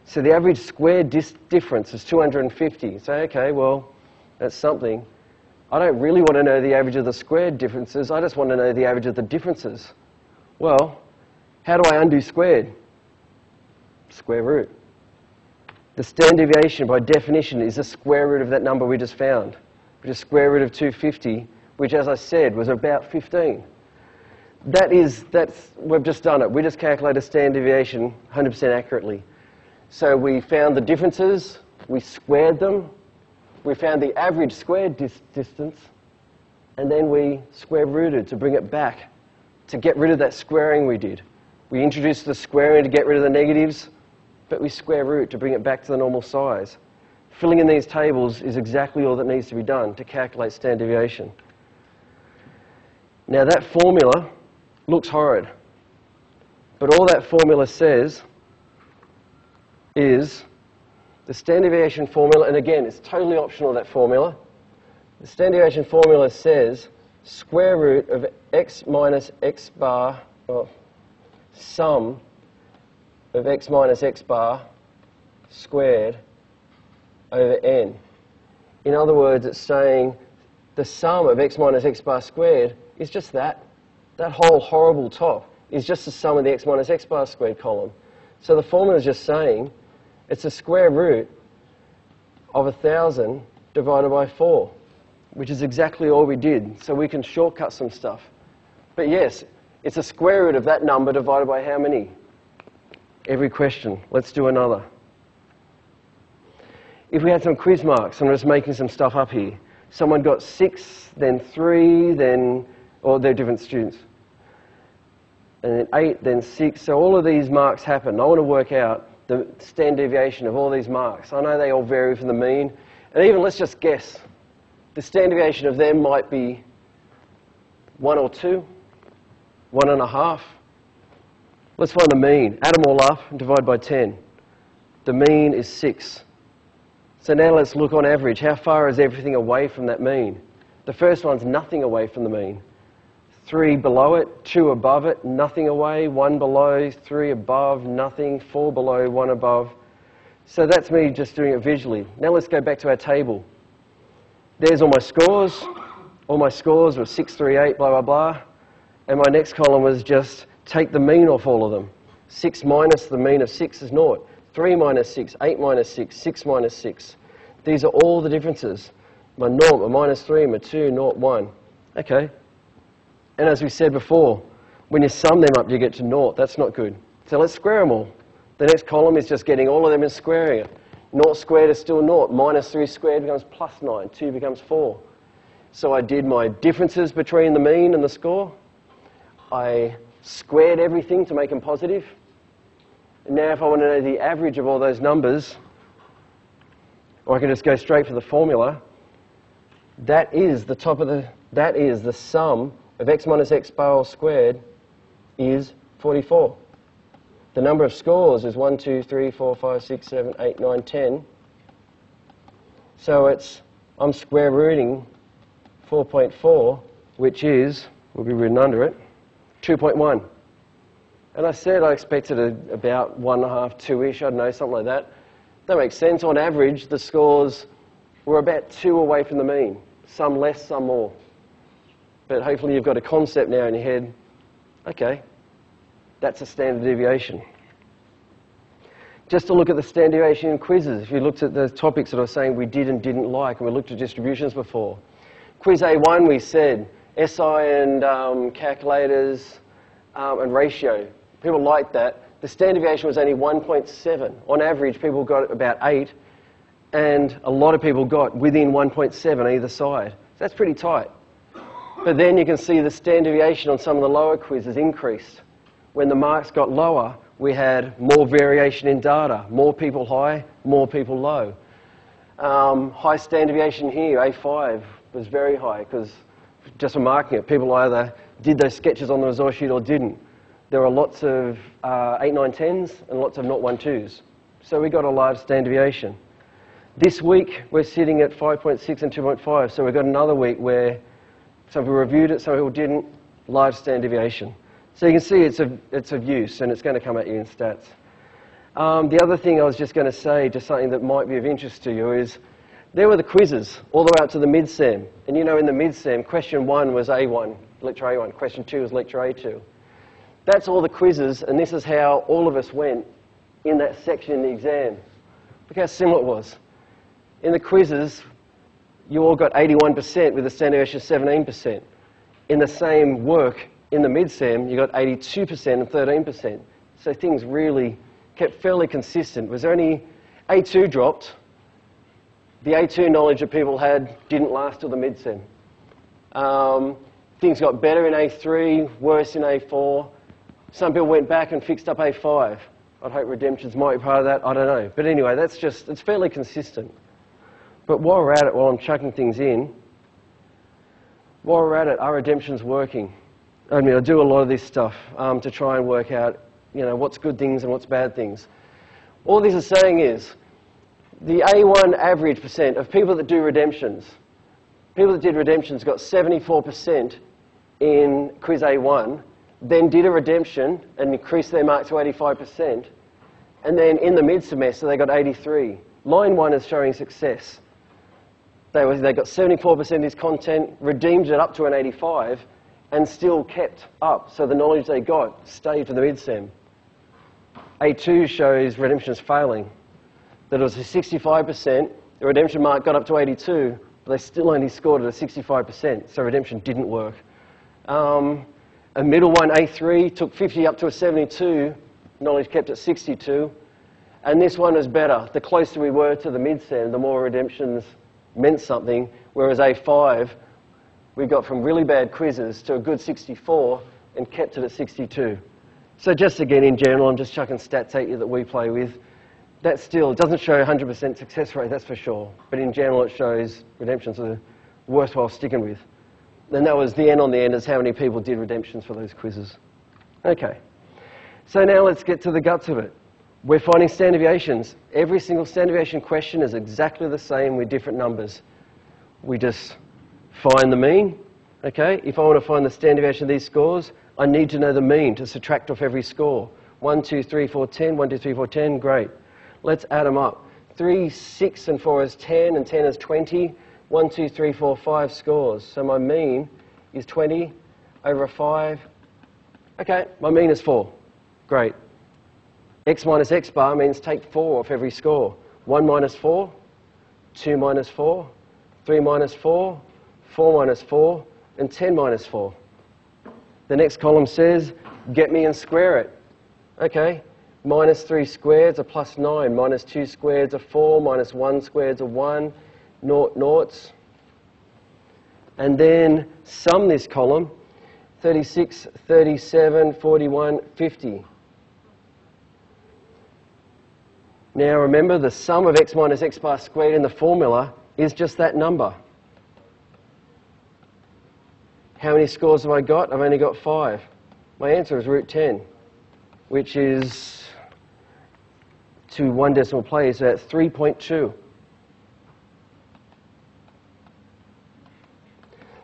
So the average squared difference is 250. So, okay, well, that's something. I don't really want to know the average of the squared differences. I just want to know the average of the differences. Well, how do I undo squared? Square root. The standard deviation, by definition, is the square root of that number we just found, which is square root of 250, which, as I said, was about 15. We've just done it. We just calculated standard deviation 100% accurately. So we found the differences, we squared them, we found the average squared distance, and then we square rooted to bring it back, to get rid of that squaring we did. We introduced the squaring to get rid of the negatives, but we square root to bring it back to the normal size. Filling in these tables is exactly all that needs to be done to calculate standard deviation. Now that formula looks horrid, but all that formula says is the standard deviation formula, and again, it's totally optional, that formula. The standard deviation formula says square root of x minus x bar, well, sum of x minus x bar squared over n. In other words, it's saying the sum of x minus x bar squared is just that. That whole horrible top is just the sum of the x minus x bar squared column. So the formula is just saying it's a square root of 1,000 divided by 4, which is exactly all we did. So we can shortcut some stuff. But yes, it's a square root of that number divided by how many? Every question. Let's do another. If we had some quiz marks, I'm just making some stuff up here. Someone got 6, then 3, then, or they're different students. And then 8, then 6. So all of these marks happen. I want to work out the standard deviation of all these marks. I know they all vary from the mean. And even, let's just guess, the standard deviation of them might be 1 or 2, 1.5. Let's find the mean. Add them all up and divide by 10. The mean is 6. So now let's look on average. How far is everything away from that mean? The first one's nothing away from the mean. 3 below it, 2 above it, nothing away, 1 below, 3 above, nothing, 4 below, 1 above. So that's me just doing it visually. Now let's go back to our table. There's all my scores. All my scores were 6, 3, 8, blah, blah, blah. And my next column was just take the mean off all of them. 6 minus the mean of 6 is 0. 3 minus 6, 8 minus 6, 6 minus 6. These are all the differences. My 0, my minus 3, my 2, 0, 1. Okay. And as we said before, when you sum them up, you get to 0. That's not good. So let's square them all. The next column is just getting all of them and squaring it. 0 squared is still 0. Minus 3 squared becomes plus 9. 2 becomes 4. So I did my differences between the mean and the score. I squared everything to make them positive. And now if I want to know the average of all those numbers, or I can just go straight for the formula, that is the sum of x minus x bar all squared is 44. The number of scores is 1, 2, 3, 4, 5, 6, 7, 8, 9, 10. So I'm square rooting 4.4, which is, will be written under it, 2.1. And I said I expected about 1.5, 2-ish, I don't know, something like that. That makes sense. On average, the scores were about 2 away from the mean. Some less, some more. But hopefully you've got a concept now in your head. Okay, that's a standard deviation. Just to look at the standard deviation in quizzes. If you looked at the topics that I was saying we did and didn't like, and we looked at distributions before. Quiz A1, we said SI and calculators and ratio. People liked that. The standard deviation was only 1.7. On average, people got about 8, and a lot of people got within 1.7 either side. So that's pretty tight. But then you can see the standard deviation on some of the lower quizzes increased. When the marks got lower, we had more variation in data. More people high, more people low. High standard deviation here, A5, was very high because just for marking it, people either did those sketches on the resource sheet or didn't. There were lots of 8, 9, 10s and lots of 0, 1, 2s. So we got a large standard deviation. This week, we're sitting at 5.6 and 2.5. So we've got another week where some people reviewed it, some people didn't. Large standard deviation. So you can see it's of use, and it's going to come at you in stats. The other thing I was just going to say, just something that might be of interest to you, is there were the quizzes all the way up to the mid-sem. And you know, in the mid-sem, question 1 was A1, lecture A1. Question 2 was lecture A2. That's all the quizzes, and this is how all of us went in that section in the exam. Look how similar it was. In the quizzes, you all got 81% with a standard deviation of 17%. In the same work, in the mid-sem, you got 82% and 13%. So things really kept fairly consistent. Was there any A2 dropped? The A2 knowledge that people had didn't last till the mid-sem. Things got better in A3, worse in A4. Some people went back and fixed up A5. I'd hope redemptions might be part of that. I don't know. But anyway, it's fairly consistent. But while we're at it, while I'm chucking things in, while we're at it, are redemptions working? I mean, I do a lot of this stuff to try and work out, you know, what's good things and what's bad things. All this is saying is, the A1 average percent of people that do redemptions, people that did redemptions got 74% in quiz A1, then did a redemption and increased their mark to 85%, and then in the mid-semester they got 83. Line 1 is showing success. They got 74% of his content, redeemed it up to an 85, and still kept up. So the knowledge they got stayed for the mid-sem. A2 shows redemptions failing. That it was a 65%, the redemption mark got up to 82, but they still only scored at a 65%, so redemption didn't work. A middle one, A3, took 50 up to a 72, knowledge kept at 62, and this one is better. The closer we were to the mid-sem, the more redemptions meant something, whereas A5, we got from really bad quizzes to a good 64 and kept it at 62. So just again, in general, I'm just chucking stats at you that we play with. That still doesn't show 100% success rate, that's for sure. But in general, it shows redemptions are worthwhile sticking with. And that was the N on the end, is how many people did redemptions for those quizzes. Okay. So now let's get to the guts of it. We're finding standard deviations. Every single standard deviation question is exactly the same with different numbers. We just find the mean. Okay. If I want to find the standard deviation of these scores, I need to know the mean to subtract off every score. 1, 2, 3, 4, 10. 1, 2, 3, 4, 10. Great. Let's add them up. 3, 6, and 4 is 10, and 10 is 20. 1, 2, 3, 4, 5 scores. So my mean is 20 over a 5. Okay, my mean is 4. Great. X minus X bar means take 4 off every score. 1 minus 4, 2 minus 4, 3 minus 4, 4 minus 4, and 10 minus 4. The next column says, get me and square it. Okay, minus 3 squareds are plus 9, minus 2 squareds are 4, minus 1 squareds are 1, naught noughts. And then sum this column, 36, 37, 41, 50. Now remember, the sum of x minus x bar squared in the formula is just that number. How many scores have I got? I've only got 5. My answer is root 10, which is, to one decimal place, at 3.2.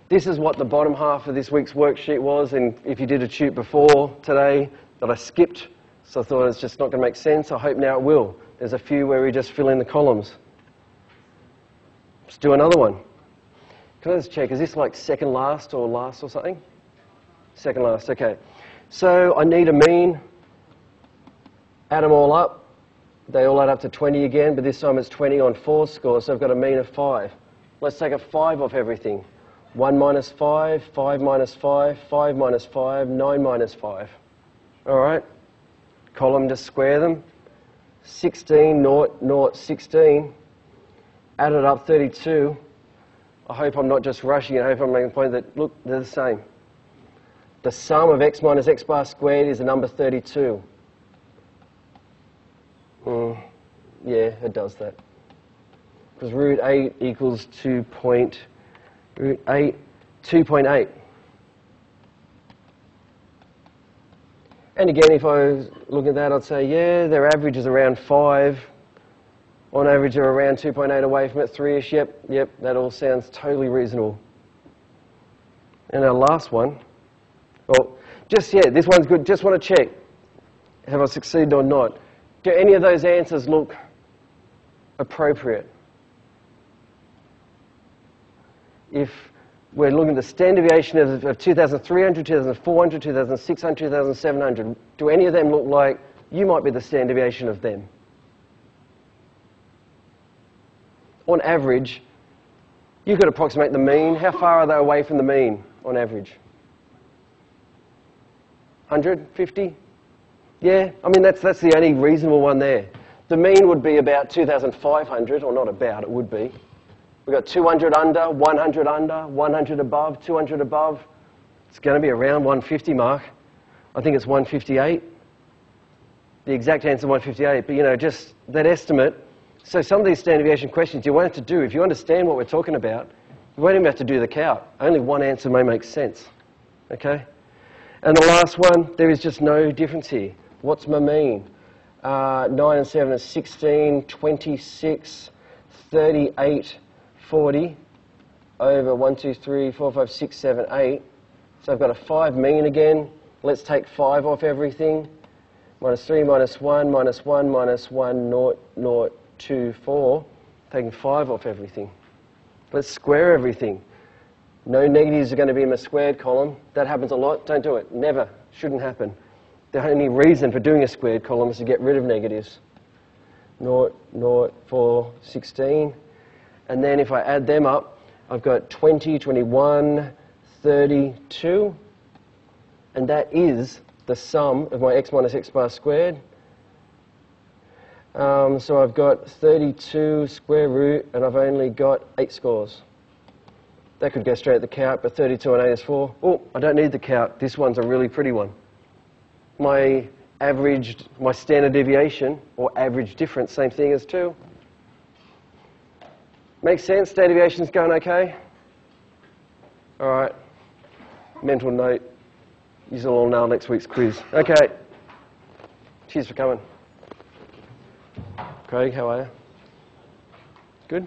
This is what the bottom half of this week's worksheet was, and if you did a tute before today that I skipped, so I thought it's just not going to make sense, I hope now it will. There's a few where we just fill in the columns. Let's do another one. Can I just check, is this like second last or something? Second last, okay. So I need a mean, add them all up, They all add up to 20 again, but this time it's 20 on 4 scores, so I've got a mean of 5. Let's take a 5 off everything. 1 minus 5, 5 minus 5, 5 minus 5, 9 minus 5. All right? Column, just square them. 16, 0, 0, 16. Add it up, 32. I hope I'm not just rushing. I hope I'm making the point that, look, they're the same. The sum of x minus x bar squared is the number 32. Yeah, it does that. Because root 8 equals 2.8. And again, if I was looking at that, I'd say, yeah, their average is around 5. On average, they're around 2.8 away from it, 3-ish. Yep, that all sounds totally reasonable. And our last one, well, this one's good. Just want to check, have I succeeded or not? Do any of those answers look appropriate? If we're looking at the standard deviation of 2,300, 2,400, 2,600, 2,700, do any of them look like you might be the standard deviation of them? On average, you could approximate the mean. How far are they away from the mean on average? 100, 50? Yeah, I mean, that's the only reasonable one there. The mean would be about 2,500, or not about, it would be. We've got 200 under, 100 above, 200 above. It's going to be around 150 mark. I think it's 158. The exact answer is 158, but you know, just that estimate. So some of these standard deviation questions you won't have to do. If you understand what we're talking about, you won't even have to do the calc. Only one answer may make sense. Okay? And the last one, there is just no difference here. What's my mean? 9 and 7 is 16, 26, 38, 40 over 1, 2, 3, 4, 5, 6, 7, 8. So I've got a 5 mean again. Let's take 5 off everything. Minus 3, minus 1, minus 1, minus 1, 0, 0, 2, 4. Taking 5 off everything. Let's square everything. No negatives are going to be in the squared column. That happens a lot. Don't do it. Never. Shouldn't happen. The only reason for doing a squared column is to get rid of negatives. 0, 0, 4, 16. And then if I add them up, I've got 20, 21, 32. And that is the sum of my x minus x bar squared. So I've got 32 square root, and I've only got 8 scores. That could go straight at the calc, but 32 and 8 is 4. Oh, I don't need the calc. This one's a really pretty one. My averaged, my standard deviation, or average difference, same thing as 2. Makes sense? Standard deviation's going okay? All right. Mental note. Use it all now next week's quiz. Okay. Cheers for coming. Craig, how are you? Good?